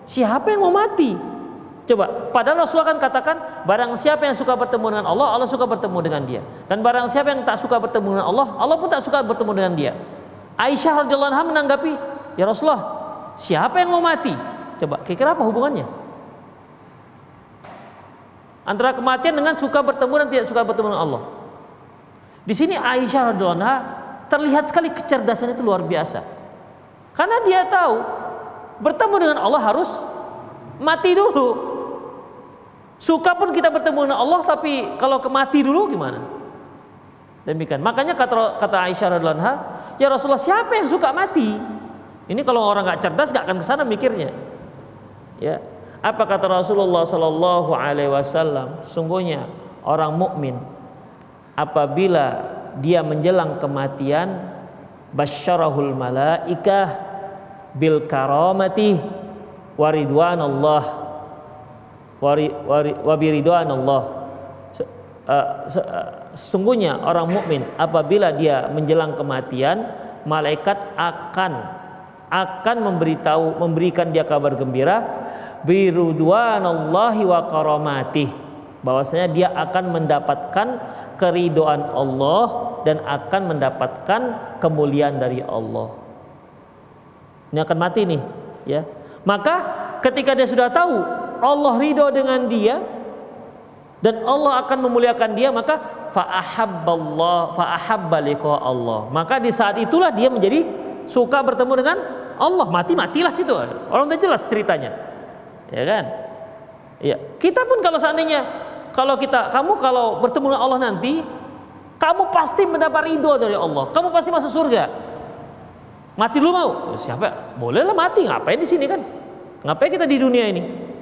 siapa yang mau mati? Coba, padahal Rasulullah kan katakan, barang siapa yang suka bertemu dengan Allah, Allah suka bertemu dengan dia. Dan barang siapa yang tak suka bertemu dengan Allah, Allah pun tak suka bertemu dengan dia. Aisyah radhiyallahu anha menanggapi, ya Rasulullah, siapa yang mau mati? Coba, kira-kira apa hubungannya? Antara kematian dengan suka bertemu dan tidak suka bertemu dengan Allah. Di sini Aisyah radhiyallahu anha terlihat sekali kecerdasan itu luar biasa. Karena dia tahu bertemu dengan Allah harus mati dulu. Suka pun kita bertemu dengan Allah, tapi kalau mati dulu gimana? Demikian. Makanya kata Aisyah radhiyallahu anha, ya Rasulullah, siapa yang suka mati? Ini kalau orang nggak cerdas nggak akan kesana mikirnya. Ya, apa kata Rasulullah Sallallahu Alaihi Wasallam? Sungguhnya orang mukmin apabila dia menjelang kematian, basyarahul malaikah bil karamati waridwanallah wabiridwanallah. Sesungguhnya orang mukmin apabila dia menjelang kematian, malaikat akan memberikan dia kabar gembira biridwanallahi wa karamatih, bahwasanya dia akan mendapatkan keridhaan Allah dan akan mendapatkan kemuliaan dari Allah. Ini akan mati nih, ya. Maka ketika dia sudah tahu Allah ridho dengan dia dan Allah akan memuliakan dia, maka fa'ahabba liqa Allah. Maka di saat itulah dia menjadi suka bertemu dengan Allah. Matilah situ. Orang udah jelas ceritanya. Ya kan? Ya. Kita pun kalau seandainya kamu kalau bertemu dengan Allah nanti, kamu pasti mendapat ridho dari Allah. Kamu pasti masuk surga. Mati dulu mau? Siapa? Bolehlah mati. Ngapain di sini kan? Ngapain kita di dunia ini?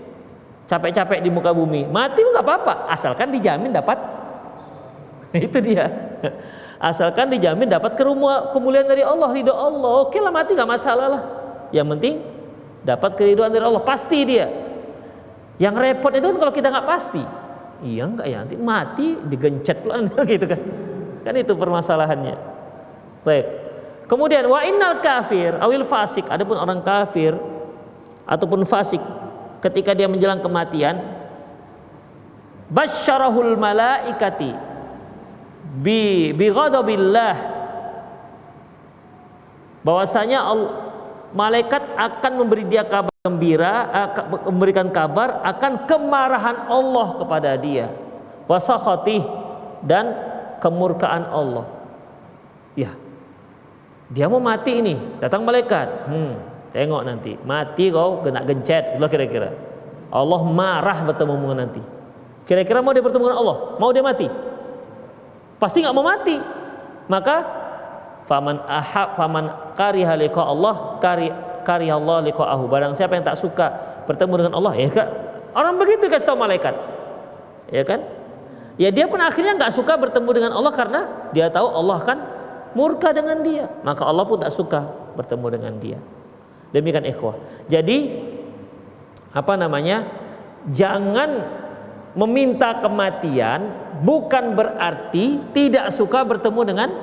Capek-capek di muka bumi, mati nggak apa-apa, asalkan dijamin dapat. Itu dia. Asalkan dijamin dapat kemuliaan dari Allah, ridho Allah. Oke lah, mati nggak masalah lah. Yang penting dapat keridhaan dari Allah, pasti dia. Yang repot itu kan kalau kita nggak pasti. Iya nggak ya, nanti mati digencet gitu kan. Kan itu permasalahannya. Baik. Kemudian wa innal kafir awil fasik, adapun orang kafir ataupun fasik ketika dia menjelang kematian, basyarahul malaikati bi ghadabillah, bahwasanya malaikat akan memberi dia kabar gembira, memberikan kabar akan kemarahan Allah kepada dia, wasakhatih, dan kemurkaan Allah. Ya, dia mau mati ini, datang malaikat. Tengok nanti, mati kau kena gencet, itulah kira-kira. Allah marah bertemu dengan nanti. Kira-kira mau dia bertemu dengan Allah? Mau dia mati? Pasti nggak mau mati. Maka faman kariha liqa Allah kariha Allah liqa'ahu. Barang siapa yang tak suka bertemu dengan Allah, ya kan? Orang begitu kasih tahu malaikat. Ya kan? Ya dia pun akhirnya nggak suka bertemu dengan Allah karena dia tahu Allah akan murka dengan dia. Maka Allah pun tak suka bertemu dengan dia. Demikian ikhwah. Jadi jangan meminta kematian bukan berarti tidak suka bertemu dengan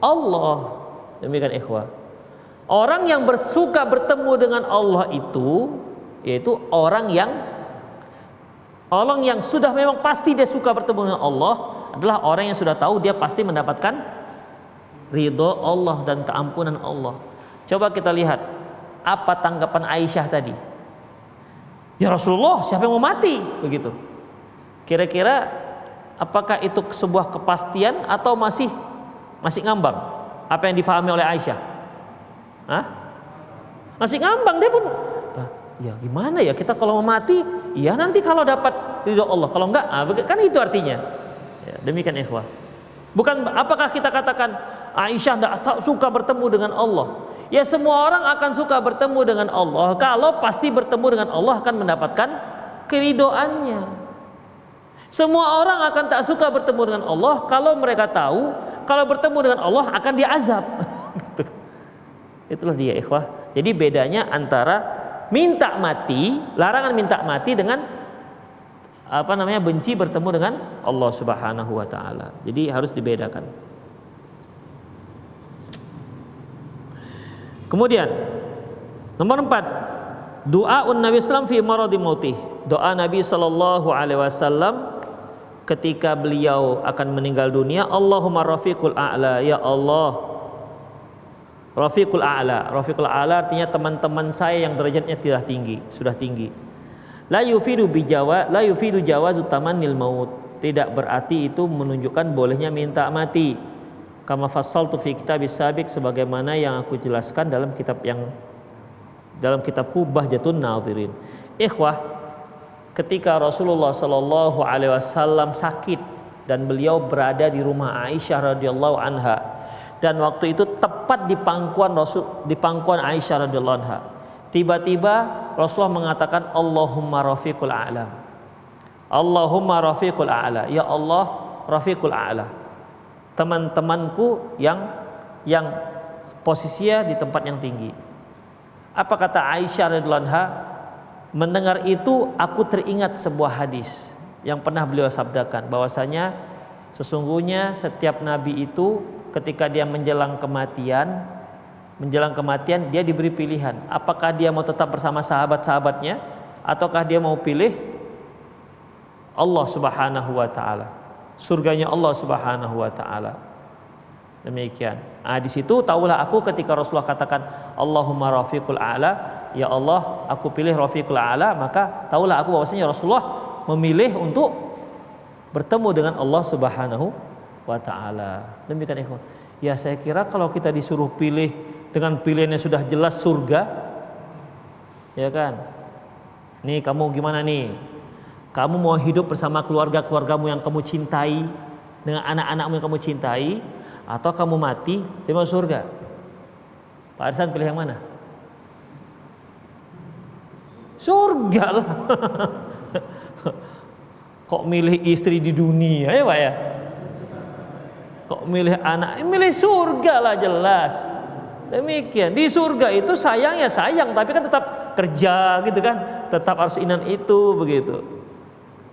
Allah. Demikian ikhwah. Orang yang bersuka bertemu dengan Allah itu yaitu orang yang sudah memang pasti dia suka bertemu dengan Allah, adalah orang yang sudah tahu dia pasti mendapatkan ridho Allah dan keampunan Allah. Coba kita lihat apa tanggapan Aisyah tadi. Ya Rasulullah, siapa yang mau mati? Begitu. Kira-kira apakah itu sebuah kepastian atau masih ngambang? Apa yang difahami oleh Aisyah? Hah? Masih ngambang. Dia pun, ya gimana ya, kita kalau mau mati, ya nanti kalau dapat ridho Allah, kalau enggak, kan itu artinya. Ya, demikian ikhwah. Bukan apakah kita katakan Aisyah tidak suka bertemu dengan Allah? Ya semua orang akan suka bertemu dengan Allah kalau pasti bertemu dengan Allah akan mendapatkan keridhoannya. Semua orang akan tak suka bertemu dengan Allah kalau mereka tahu kalau bertemu dengan Allah akan diazab. Itulah dia ikhwah. Jadi bedanya antara minta mati, larangan minta mati dengan benci bertemu dengan Allah Subhanahu wa taala. Jadi harus dibedakan. Kemudian nomor 4, doaun Nabi sallam fi maradi mautih. Doa Nabi sallallahu alaihi wasallam ketika beliau akan meninggal dunia, Allahumma rafiqul a'la, ya Allah rafiqul a'la. Rafiqul a'la artinya teman-teman saya yang derajatnya sudah tinggi. La yufidu jawazu tamannil maut. Tidak berarti itu menunjukkan bolehnya minta mati. kama fassaltu fi kitabis sabiq, sebagaimana yang aku jelaskan dalam kitabku Bahjatun Nazirin. Ikhwah, ketika Rasulullah sallallahu alaihi wasallam sakit dan beliau berada di rumah Aisyah radhiyallahu anha, dan waktu itu tepat di pangkuan Aisyah radhiyallahu anha, tiba-tiba Rasulullah mengatakan Allahumma rafiqul a'la, Allahumma rafiqul a'la, ya Allah rafiqul a'la, teman-temanku yang posisinya di tempat yang tinggi. Apa kata Aisyah radhiyallahu anha? Mendengar itu aku teringat sebuah hadis yang pernah beliau sabdakan, bahwasanya sesungguhnya setiap nabi itu ketika dia menjelang kematian dia diberi pilihan, apakah dia mau tetap bersama sahabat-sahabatnya ataukah dia mau pilih Allah Subhanahu wa taala, surganya Allah Subhanahu wa taala. Demikian. Di situ tahulah aku ketika Rasulullah katakan Allahumma rafiqul a'la, ya Allah aku pilih rafiqul a'la, maka tahulah aku bahwasanya Rasulullah memilih untuk bertemu dengan Allah Subhanahu wa taala. Demikian ikhwan. Ya, saya kira kalau kita disuruh pilih dengan pilihannya sudah jelas surga, ya kan? Nih kamu gimana nih? Kamu mau hidup bersama keluargamu yang kamu cintai, dengan anak-anakmu yang kamu cintai, atau kamu mati terima surga? Pak Arsan pilih yang mana? Surga lah. Kok milih istri di dunia ya Pak ya? Kok milih anak? Milih surga lah jelas. Demikian. Di surga itu sayang ya sayang, tapi kan tetap kerja gitu kan, tetap harus inan itu begitu.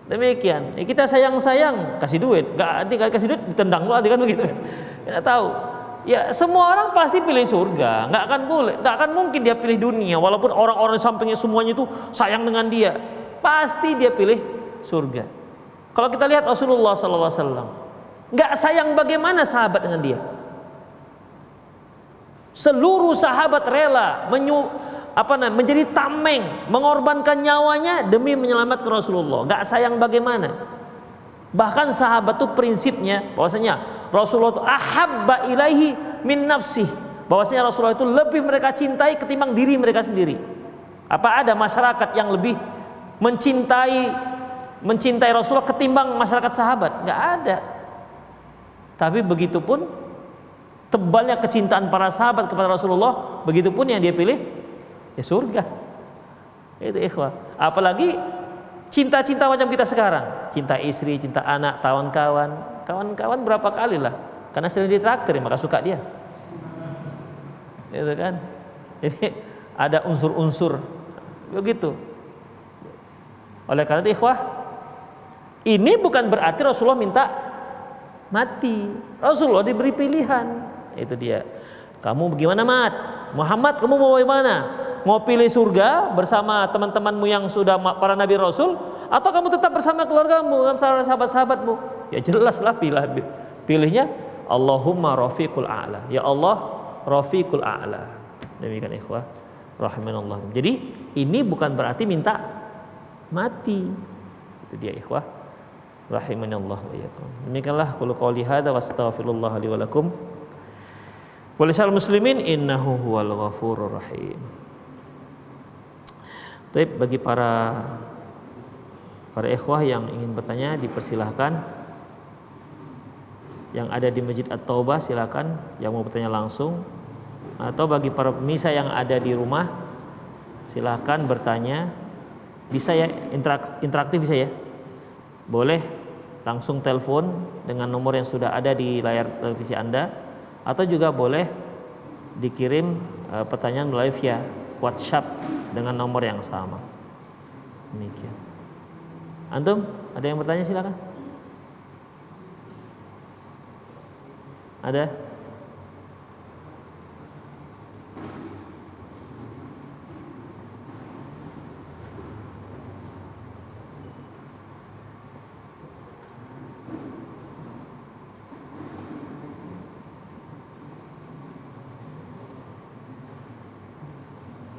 Demikian. Kita sayang-sayang kasih duit, nggak kasih duit ditendang pula kan begitu. Kita tahu. Ya semua orang pasti pilih surga, nggak akan mungkin dia pilih dunia, walaupun orang-orang di sampingnya semuanya itu sayang dengan dia, pasti dia pilih surga. Kalau kita lihat Rasulullah SAW, nggak sayang bagaimana sahabat dengan dia. Seluruh sahabat rela menjadi tameng, mengorbankan nyawanya demi menyelamatkan Rasulullah. Nggak sayang bagaimana. Bahkan sahabat itu prinsipnya bahwasanya Rasulullah itu ahabba ilaihi min nafsih, bahwasanya Rasulullah itu lebih mereka cintai ketimbang diri mereka sendiri. Apa ada masyarakat yang lebih mencintai Rasulullah ketimbang masyarakat sahabat? Nggak ada. Tapi begitupun tebalnya kecintaan para sahabat kepada Rasulullah, begitupun yang dia pilih ya surga. Itu ikhwah. Apalagi cinta-cinta macam kita sekarang, cinta istri, cinta anak, kawan-kawan berapa kali lah, karena sering ditraktir maka suka dia, itu kan. Jadi ada unsur-unsur begitu. Oleh karena itu ikhwah, ini bukan berarti Rasulullah minta mati. Rasulullah diberi pilihan. Itu dia. Kamu bagaimana Muhammad, kamu mau bagaimana? Mau pilih surga bersama teman-temanmu yang sudah para nabi rasul, atau kamu tetap bersama keluargamu, bersama sahabat-sahabatmu? Ya jelaslah pilihnya Allahumma rafiqul a'la, ya Allah rafiqul a'la. Demikian ikhwah rahimanallah. Jadi ini bukan berarti minta mati. Itu dia ikhwah rahimanallah wa iyyakum. Demikianlah qul qouli hadza wastaghfirullah li wa lakum wa lisal muslimin innahu huwal ghafurur rahim. Baik, bagi para ikhwah yang ingin bertanya dipersilahkan. Yang ada di Masjid At-Taubah silakan, yang mau bertanya langsung. Atau bagi para pemirsa yang ada di rumah silakan bertanya. Bisa ya, interaktif bisa ya. Boleh langsung telepon dengan nomor yang sudah ada di layar televisi Anda, atau juga boleh dikirim pertanyaan melalui via WhatsApp dengan nomor yang sama. Demikian. Antum ada yang bertanya silakan. Ada?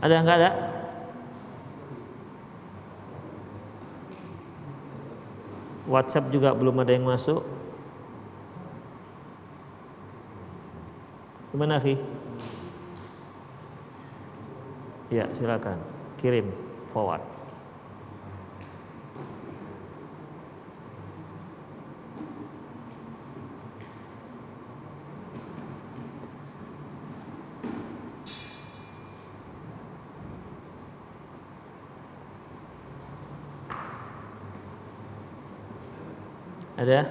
Ada enggak ada? WhatsApp juga belum ada yang masuk. Gimana, Khi? Ya, silakan. Kirim forward. Ada?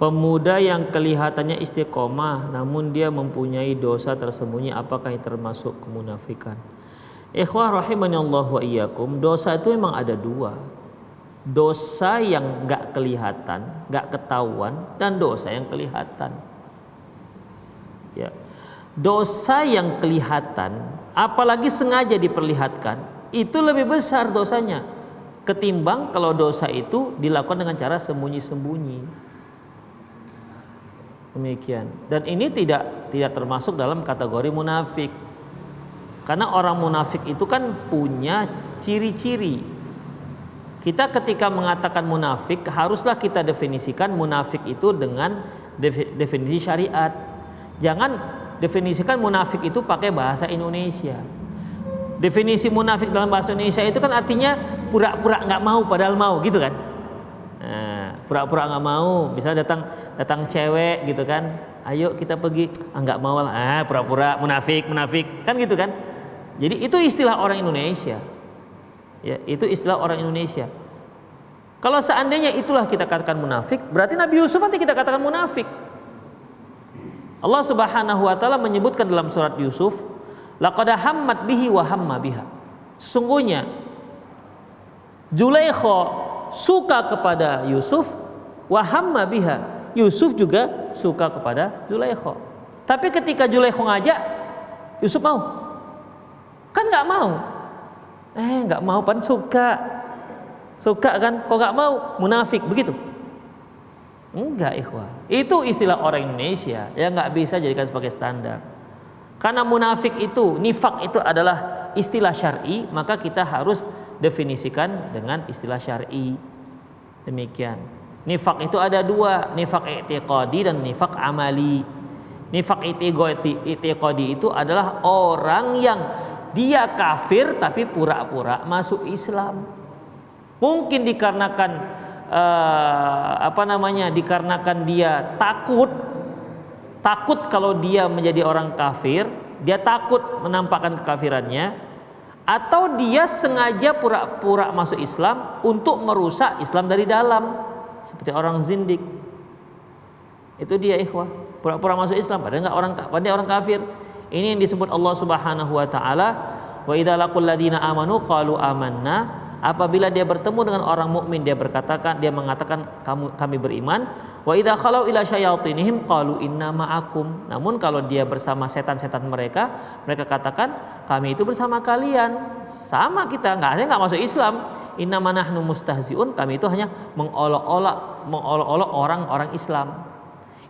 Pemuda yang kelihatannya istiqomah namun dia mempunyai dosa tersembunyi, apakah ini termasuk kemunafikan? Ikhwah rahimani Allah wa iyyakum, dosa itu memang ada dua. Dosa yang enggak kelihatan, enggak ketahuan, dan dosa yang kelihatan. Ya. Dosa yang kelihatan, apalagi sengaja diperlihatkan, itu lebih besar dosanya ketimbang kalau dosa itu dilakukan dengan cara sembunyi-sembunyi. Demikian. Dan ini tidak termasuk dalam kategori munafik. Karena orang munafik itu kan punya ciri-ciri. Kita ketika mengatakan munafik, haruslah kita definisikan munafik itu dengan definisi syariat. Jangan definisikan munafik itu pakai bahasa Indonesia. Definisi munafik dalam bahasa Indonesia itu kan artinya pura-pura nggak mau padahal mau, gitu kan? Nah, pura-pura nggak mau. Misalnya datang cewek gitu kan, ayo kita pergi, nggak mau lah, pura-pura munafik kan gitu kan. Jadi itu istilah orang Indonesia. Ya, itu istilah orang Indonesia. Kalau seandainya itulah kita katakan munafik, berarti Nabi Yusuf nanti kita katakan munafik. Allah Subhanahu wa taala menyebutkan dalam surat Yusuf, laqad hammat bihi wa hamma biha. Sesungguhnya Zulaikha suka kepada Yusuf, wa hamma biha. Yusuf juga suka kepada Zulaikha. Tapi ketika Zulaikha ngajak, Yusuf mau? Kan nggak mau. Nggak mau, pan suka kan? Kok nggak mau? Munafik begitu? Enggak, ikhwah. Itu istilah orang Indonesia yang nggak bisa jadikan sebagai standar. Karena munafik itu, nifak itu adalah istilah syar'i, maka kita harus definisikan dengan istilah syar'i. Demikian. Nifak itu ada dua, nifak i'tiqadi dan nifak amali. Nifak i'tiqadi itu adalah orang yang dia kafir tapi pura-pura masuk Islam. Mungkin dikarenakan dikarenakan dia takut kalau dia menjadi orang kafir, dia takut menampakkan kekafirannya, atau dia sengaja pura-pura masuk Islam untuk merusak Islam dari dalam. Seperti orang zindik. Itu dia, ikhwah, pura-pura masuk Islam padahal orang kafir. Ini yang disebut Allah Subhanahu wa taala, wa idza laqul ladina amanu qalu amanna. Apabila dia bertemu dengan orang mukmin, dia mengatakan kami beriman. Wa idza khalau ila syayatinihim qalu inna ma'akum. Namun kalau dia bersama setan-setan mereka katakan kami itu bersama kalian. Sama kita, enggak masuk Islam. Inna manahnu mustahziun, kami itu hanya mengolok-olok orang-orang Islam.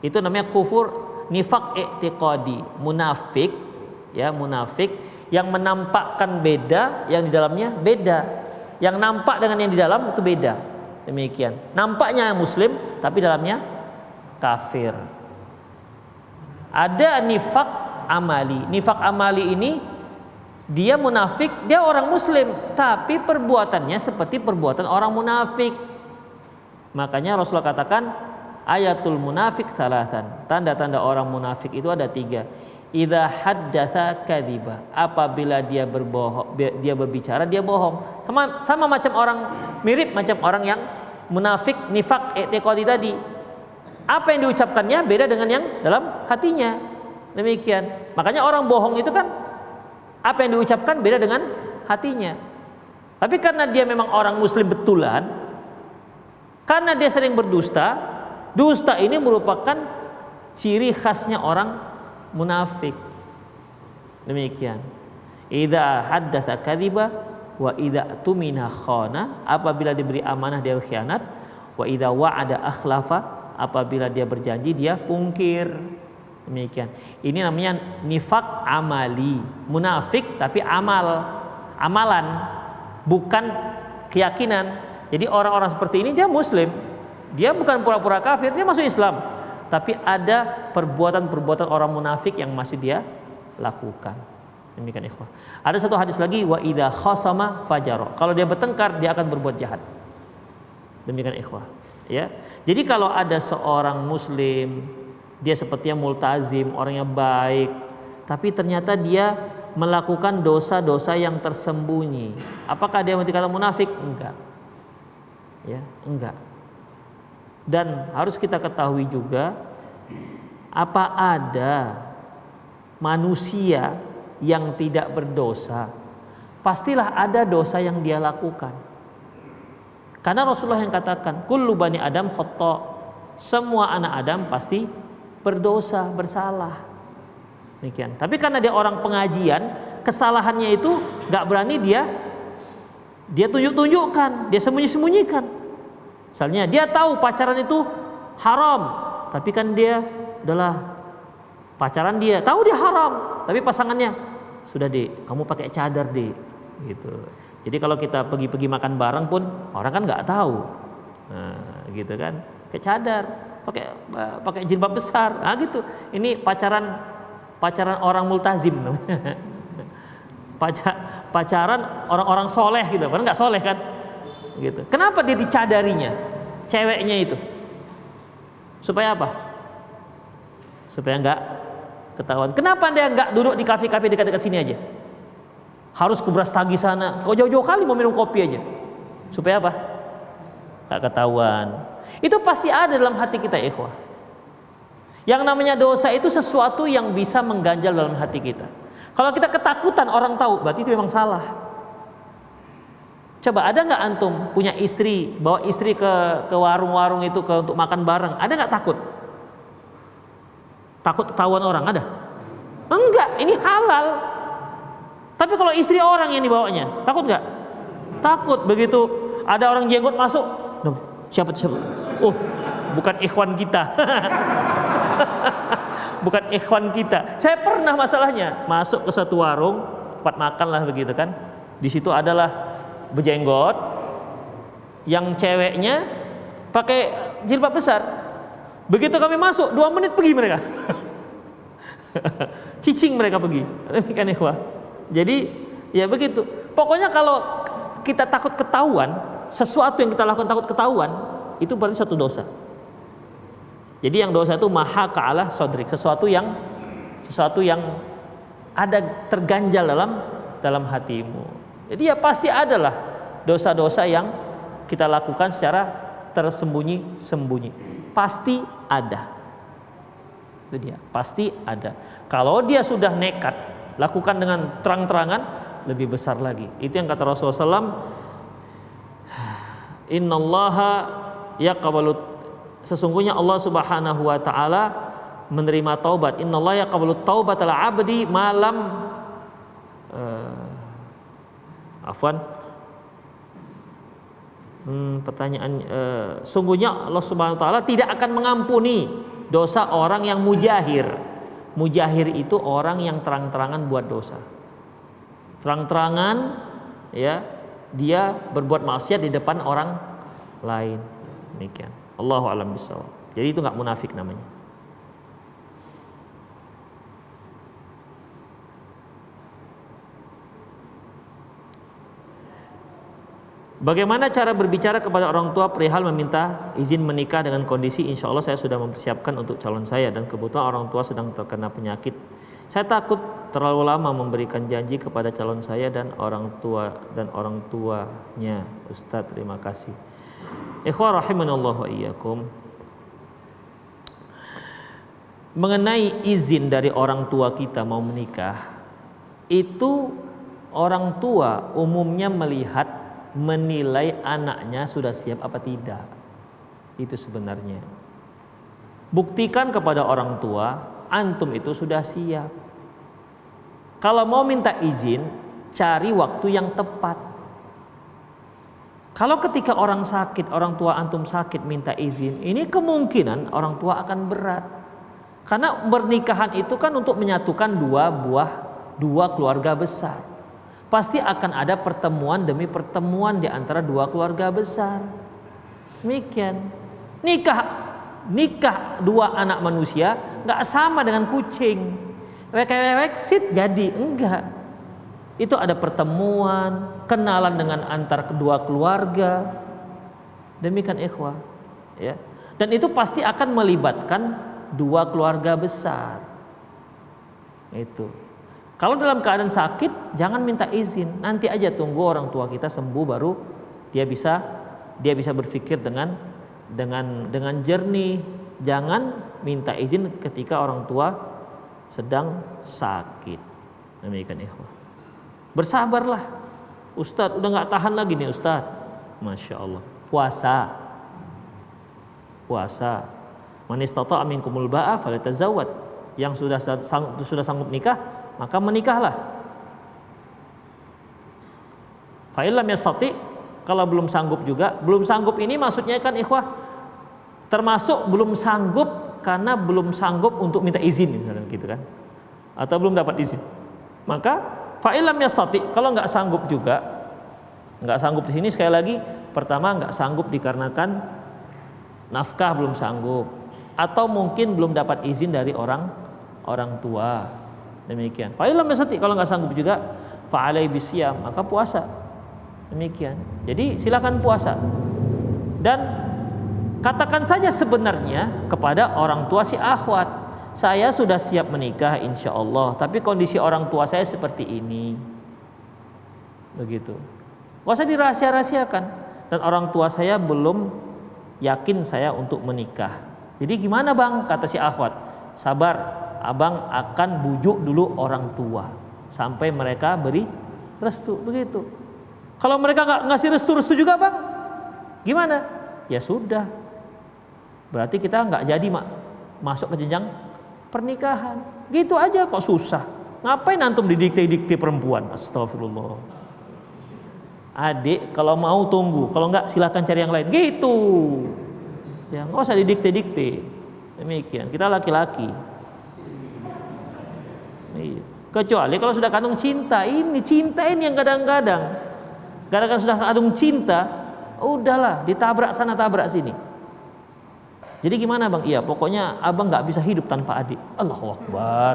Itu namanya kufur nifak i'tiqadi, munafik yang menampakkan beda, yang di dalamnya beda. Yang nampak dengan yang di dalam itu beda. Demikian. Nampaknya muslim tapi dalamnya kafir. Ada nifak amali. Nifak amali ini dia munafik, dia orang muslim, tapi perbuatannya seperti perbuatan orang munafik. Makanya Rasulullah katakan ayatul munafik salasan. Tanda-tanda orang munafik itu ada 3. Idza haddatsa kadziba. Apabila dia berbicara dia bohong. Sama macam mirip macam orang yang munafik nifak i'tiqadi tadi. Apa yang diucapkannya beda dengan yang dalam hatinya. Demikian. Makanya orang bohong itu kan apa yang diucapkan beda dengan hatinya. Tapi karena dia memang orang muslim betulan, karena dia sering berdusta, dusta ini merupakan ciri khasnya orang munafik. Demikian. Idza haddatsa kadziba wa idza tumina khana. Apabila diberi amanah dia khianat, wa idza wa'ada akhlafa. apabila dia berjanji dia pungkir. Demikian. Ini namanya nifak amali, munafik tapi amalan, bukan keyakinan. Jadi orang-orang seperti ini dia muslim, dia bukan pura-pura kafir, dia masuk Islam, tapi ada perbuatan-perbuatan orang munafik yang masih dia lakukan. Demikian ikhwah. Ada satu hadis lagi, wa idza khasama fajara. Kalau dia bertengkar dia akan berbuat jahat. Demikian ikhwah. Ya. Jadi kalau ada seorang muslim, dia sepertinya multazim, orangnya baik, tapi ternyata dia melakukan dosa-dosa yang tersembunyi. Apakah dia dikatakan munafik? Enggak. Ya, enggak. Dan harus kita ketahui juga, apa ada manusia yang tidak berdosa? Pastilah ada dosa yang dia lakukan. Karena Rasulullah yang katakan, kullu bani Adam khata'. Semua anak Adam pasti berdosa, bersalah. Demikian. Tapi karena dia orang pengajian, kesalahannya itu nggak berani dia tunjuk-tunjukkan, dia sembunyi-sembunyikan. Misalnya dia tahu pacaran itu haram, tapi kan dia adalah pacaran, dia tahu dia haram, tapi pasangannya, sudah deh, kamu pakai cadar deh, gitu. Jadi kalau kita pergi makan bareng pun orang kan nggak tahu, nah, gitu kan, pakai cadar, pakai jilbab besar, nah gitu. Ini pacaran orang multazim namanya. Pacaran orang-orang soleh gitu, padahal nggak soleh kan, gitu. Kenapa dia dicadarinya, ceweknya itu? Supaya apa? Supaya nggak ketahuan. Kenapa dia nggak duduk di kafe-kafe dekat-dekat sini aja? Harus ke Brastagi sana, kau jauh-jauh kali mau minum kopi aja. Supaya apa? Nggak ketahuan. Itu pasti ada dalam hati kita, ikhwah. Yang namanya dosa itu sesuatu yang bisa mengganjal dalam hati kita. Kalau kita ketakutan orang tahu, berarti itu memang salah. Coba, ada nggak antum punya istri, bawa istri ke warung-warung itu untuk makan bareng, ada nggak takut? Takut ketahuan orang, ada? Enggak, ini halal. Tapi kalau istri orang yang dibawanya, takut nggak? Takut. Begitu ada orang jenggot masuk, siapa? Oh, bukan ikhwan kita. Bukan ikhwan kita. Saya pernah masalahnya masuk ke satu warung, tempat makan lah begitu kan. Di situ adalah berjenggot, yang ceweknya pakai jilbab besar. Begitu kami masuk, 2 menit pergi mereka. Cicing mereka pergi. Demikian ikhwah. Jadi ya begitu. Pokoknya kalau kita takut ketahuan, sesuatu yang kita lakukan takut ketahuan, itu berarti satu dosa. Jadi yang dosa itu maha ka'alah sodrik, sesuatu yang ada terganjal dalam hatimu. Jadi ya pasti adalah dosa-dosa yang kita lakukan secara tersembunyi-sembunyi. Pasti ada. Itu dia, pasti ada. Kalau dia sudah nekat lakukan dengan terang-terangan, lebih besar lagi. Itu yang kata Rasulullah SAW, innallaha yaqbalu, sesungguhnya Allah Subhanahu wa taala menerima taubat. Innallaha yaqbalu taubatal abdi malam pertanyaan, sungguhnya Allah Subhanahu wa taala tidak akan mengampuni dosa orang yang mujahir. Mujahir itu orang yang terang-terangan buat dosa. Terang-terangan ya, dia berbuat maksiat di depan orang lain. Demikian. Allahu a'lam bishawab. Jadi itu enggak munafik namanya. Bagaimana cara berbicara kepada orang tua perihal meminta izin menikah dengan kondisi insya Allah saya sudah mempersiapkan untuk calon saya dan kebetulan orang tua sedang terkena penyakit. Saya takut terlalu lama memberikan janji kepada calon saya dan orang tuanya. Ustadz, terima kasih. Ikhwah rahimanallahu wa iyyakum. Mengenai izin dari orang tua kita mau menikah, itu orang tua umumnya menilai anaknya sudah siap apa tidak. Itu sebenarnya. Buktikan kepada orang tua antum itu sudah siap. Kalau mau minta izin, cari waktu yang tepat. Kalau ketika orang sakit, orang tua antum sakit minta izin, ini kemungkinan orang tua akan berat. Karena pernikahan itu kan untuk menyatukan dua keluarga besar. Pasti akan ada pertemuan demi pertemuan di antara dua keluarga besar. Demikian. Nikah dua anak manusia nggak sama dengan kucing. Wek sit jadi enggak. Itu ada pertemuan, kenalan dengan antar kedua keluarga. Demikian ikhwah, ya. Dan itu pasti akan melibatkan dua keluarga besar. Itu. Kalau dalam keadaan sakit, jangan minta izin. Nanti aja tunggu orang tua kita sembuh baru dia bisa berpikir dengan jernih. Jangan minta izin ketika orang tua sedang sakit. Demikian ikhwah. Bersabarlah, Ustadz udah nggak tahan lagi nih Ustadz. Masya Allah, puasa. Man istata'a minkumul ba'a falyatazawwad. Yang sudah sanggup nikah, maka menikahlah. Fa illam yastati, kalau belum sanggup juga, belum sanggup ini maksudnya kan ikhwah, termasuk belum sanggup karena belum sanggup untuk minta izin misalnya gitu kan, atau belum dapat izin. Maka fa'ilam yastati, kalau nggak sanggup juga, nggak sanggup di sini sekali lagi, pertama nggak sanggup dikarenakan nafkah belum sanggup, atau mungkin belum dapat izin dari orang tua. Demikian. Fa'ilam yastati, kalau nggak sanggup juga, fa'alai bisyam, maka puasa. Demikian. Jadi silakan puasa. Dan katakan saja sebenarnya kepada orang tua si akhwat, saya sudah siap menikah insya Allah, tapi kondisi orang tua saya seperti ini. Begitu. Gak usah dirahasia-rahasiakan. Dan orang tua saya belum yakin saya untuk menikah. Jadi gimana bang? Kata si akhwat, sabar, abang akan bujuk dulu orang tua sampai mereka beri restu. Begitu. Kalau mereka nggak ngasih restu juga bang, gimana? Ya sudah. Berarti kita nggak jadi masuk ke jenjang pernikahan. Gitu aja kok susah. Ngapain antum didikte-dikte perempuan? Astagfirullah. Adik kalau mau tunggu, kalau enggak silakan cari yang lain. Gitu. Ya nggak usah didikte-dikte. Demikian. Kita laki-laki. Kecuali kalau sudah kandung cinta ini yang kadang-kadang sudah kandung cinta, udahlah ditabrak sana tabrak sini. Jadi gimana bang? Iya pokoknya abang gak bisa hidup tanpa adik. Allahu Akbar.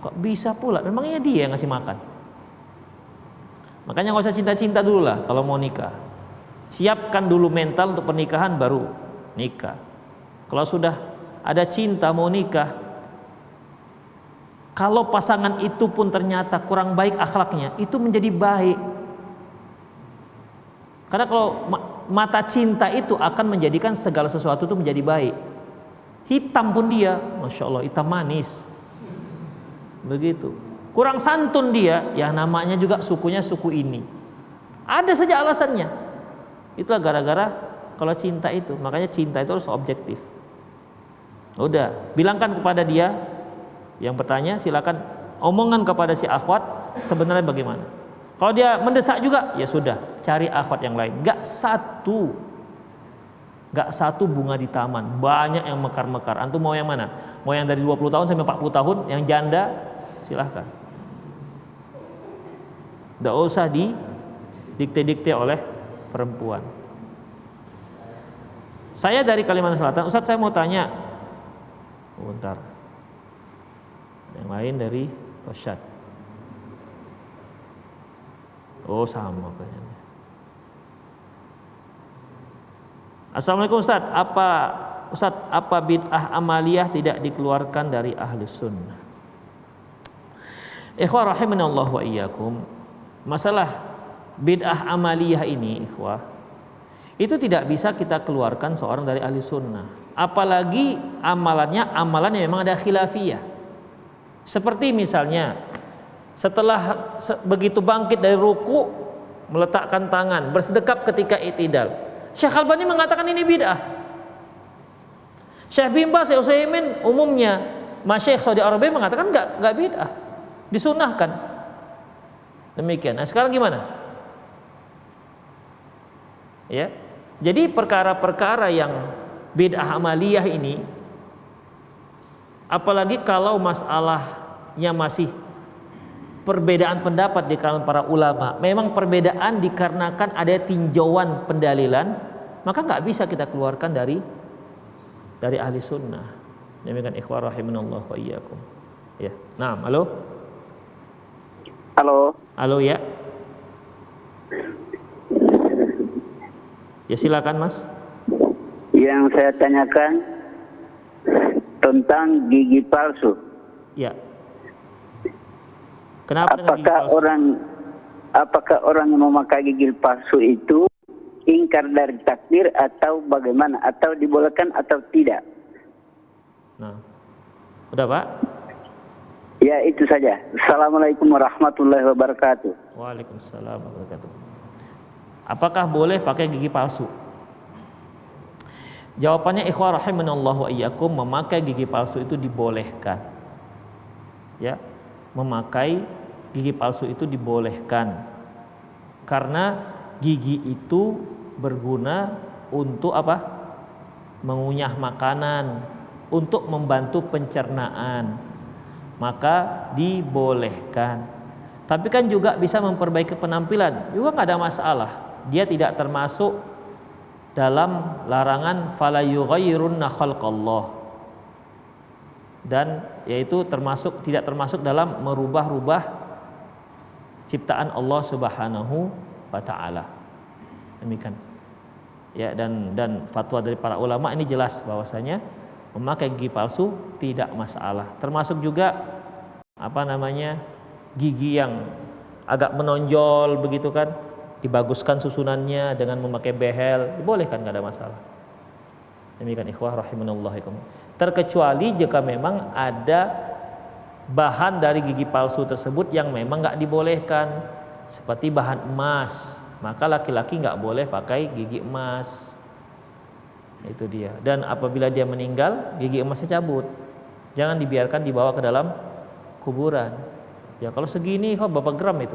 Kok bisa pula? Memangnya dia yang ngasih makan. Makanya gak usah cinta-cinta dulu lah kalau mau nikah. Siapkan dulu mental untuk pernikahan baru nikah. Kalau sudah ada cinta mau nikah, kalau pasangan itu pun ternyata kurang baik akhlaknya, itu menjadi baik. Karena kalau mata cinta itu akan menjadikan segala sesuatu itu menjadi baik. Hitam pun dia, Masya Allah, hitam manis. Begitu. Kurang santun dia, ya namanya juga sukunya suku ini. Ada saja alasannya. Itulah gara-gara kalau cinta itu. Makanya cinta itu harus objektif. Udah, bilangkan kepada dia yang bertanya, silakan omongan kepada si akhwat sebenarnya bagaimana. Kalau dia mendesak juga, ya sudah, cari akhwat yang lain. Gak satu bunga di taman, banyak yang mekar-mekar. Antum mau yang mana? Mau yang dari 20 tahun sampai 40 tahun, yang janda, silahkan. Gak usah didikte-dikte oleh perempuan. Saya dari Kalimantan Selatan, Ustadz saya mau tanya. Bentar. Yang lain dari Rosyad. Oh sama kayaknya. Assalamualaikum Ustaz. Apa bid'ah amaliyah tidak dikeluarkan dari ahli sunnah? Ikhwah rahimanallah wa iyyakum. Masalah bid'ah amaliyah ini ikhwah, itu tidak bisa kita keluarkan seorang dari ahli sunnah. Apalagi amalan yang memang ada khilafiyah. Seperti misalnya setelah begitu bangkit dari ruku, meletakkan tangan, bersedekap ketika i'tidal. Syekh Albani mengatakan ini bid'ah. Syekh Bin Baz, Syekh Utsaimin umumnya, Masyayikh Saudi Arabia mengatakan enggak bid'ah, disunahkan. Demikian. Nah, sekarang gimana? Ya. Jadi perkara-perkara yang bid'ah amaliyah ini, apalagi kalau masalahnya masih perbedaan pendapat di kalangan para ulama, memang perbedaan dikarenakan ada tinjauan pendalilan, maka nggak bisa kita keluarkan dari ahli sunnah. Demikian ikhwah rahimanallah wa iyyakum. Ya. Nah, halo. Halo ya. Ya silakan Mas. Yang saya tanyakan tentang gigi palsu. Ya. Kenapa dengan gigi palsu? Apakah orang yang memakai gigi palsu itu ingkar dari takdir atau bagaimana, atau dibolehkan atau tidak? Nah, udah Pak? Ya, itu saja. Assalamualaikum warahmatullahi wabarakatuh. Waalaikumsalam warahmatullahi wabarakatuh. Apakah boleh pakai gigi palsu? Jawabannya ikhwah rahimanallahu wa iyyakum, memakai gigi palsu itu dibolehkan. Ya, memakai gigi palsu itu dibolehkan. Karena gigi itu berguna untuk apa? Mengunyah makanan, untuk membantu pencernaan. Maka dibolehkan. Tapi kan juga bisa memperbaiki penampilan, juga nggak ada masalah. Dia tidak termasuk dalam larangan fala yughayyirunna khalqallah, dan yaitu tidak termasuk dalam merubah-rubah ciptaan Allah Subhanahu wa taala. Demikian. Ya, dan fatwa dari para ulama ini jelas bahwasanya memakai gigi palsu tidak masalah. Termasuk juga gigi yang agak menonjol begitu kan, dibaguskan susunannya dengan memakai behel, dibolehkan, nggak ada masalah. Demikian ikhwah rahimanallahu. Terkecuali jika memang ada bahan dari gigi palsu tersebut yang memang nggak dibolehkan, seperti bahan emas, maka laki-laki nggak boleh pakai gigi emas. Itu dia. Dan apabila dia meninggal, gigi emasnya cabut, jangan dibiarkan dibawa ke dalam kuburan. Ya kalau segini kok berapa gram itu?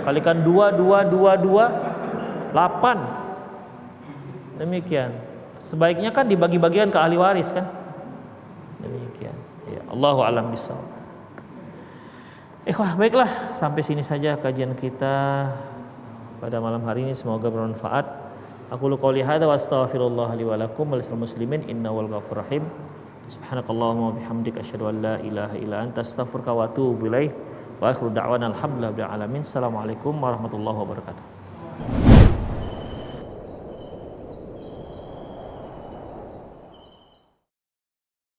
Kalikan 8. Demikian. Sebaiknya kan dibagi-bagian ke ahli waris kan. Demikian. Ya, Allahu a'lam bishawab. Baiklah, sampai sini saja kajian kita pada malam hari ini, semoga bermanfaat. Aku qouli hadza wa astaghfirullah li wa lakum wa lisal muslimin innahu wal ghafurur rahim. Subhanakallahumma wa bihamdika asyhadu an la ilaha illa anta astaghfiruka wa atubu ilaik. Wa akhiru da'wana alhamdulillahi rabbil alamin. Assalamualaikum warahmatullahi wabarakatuh.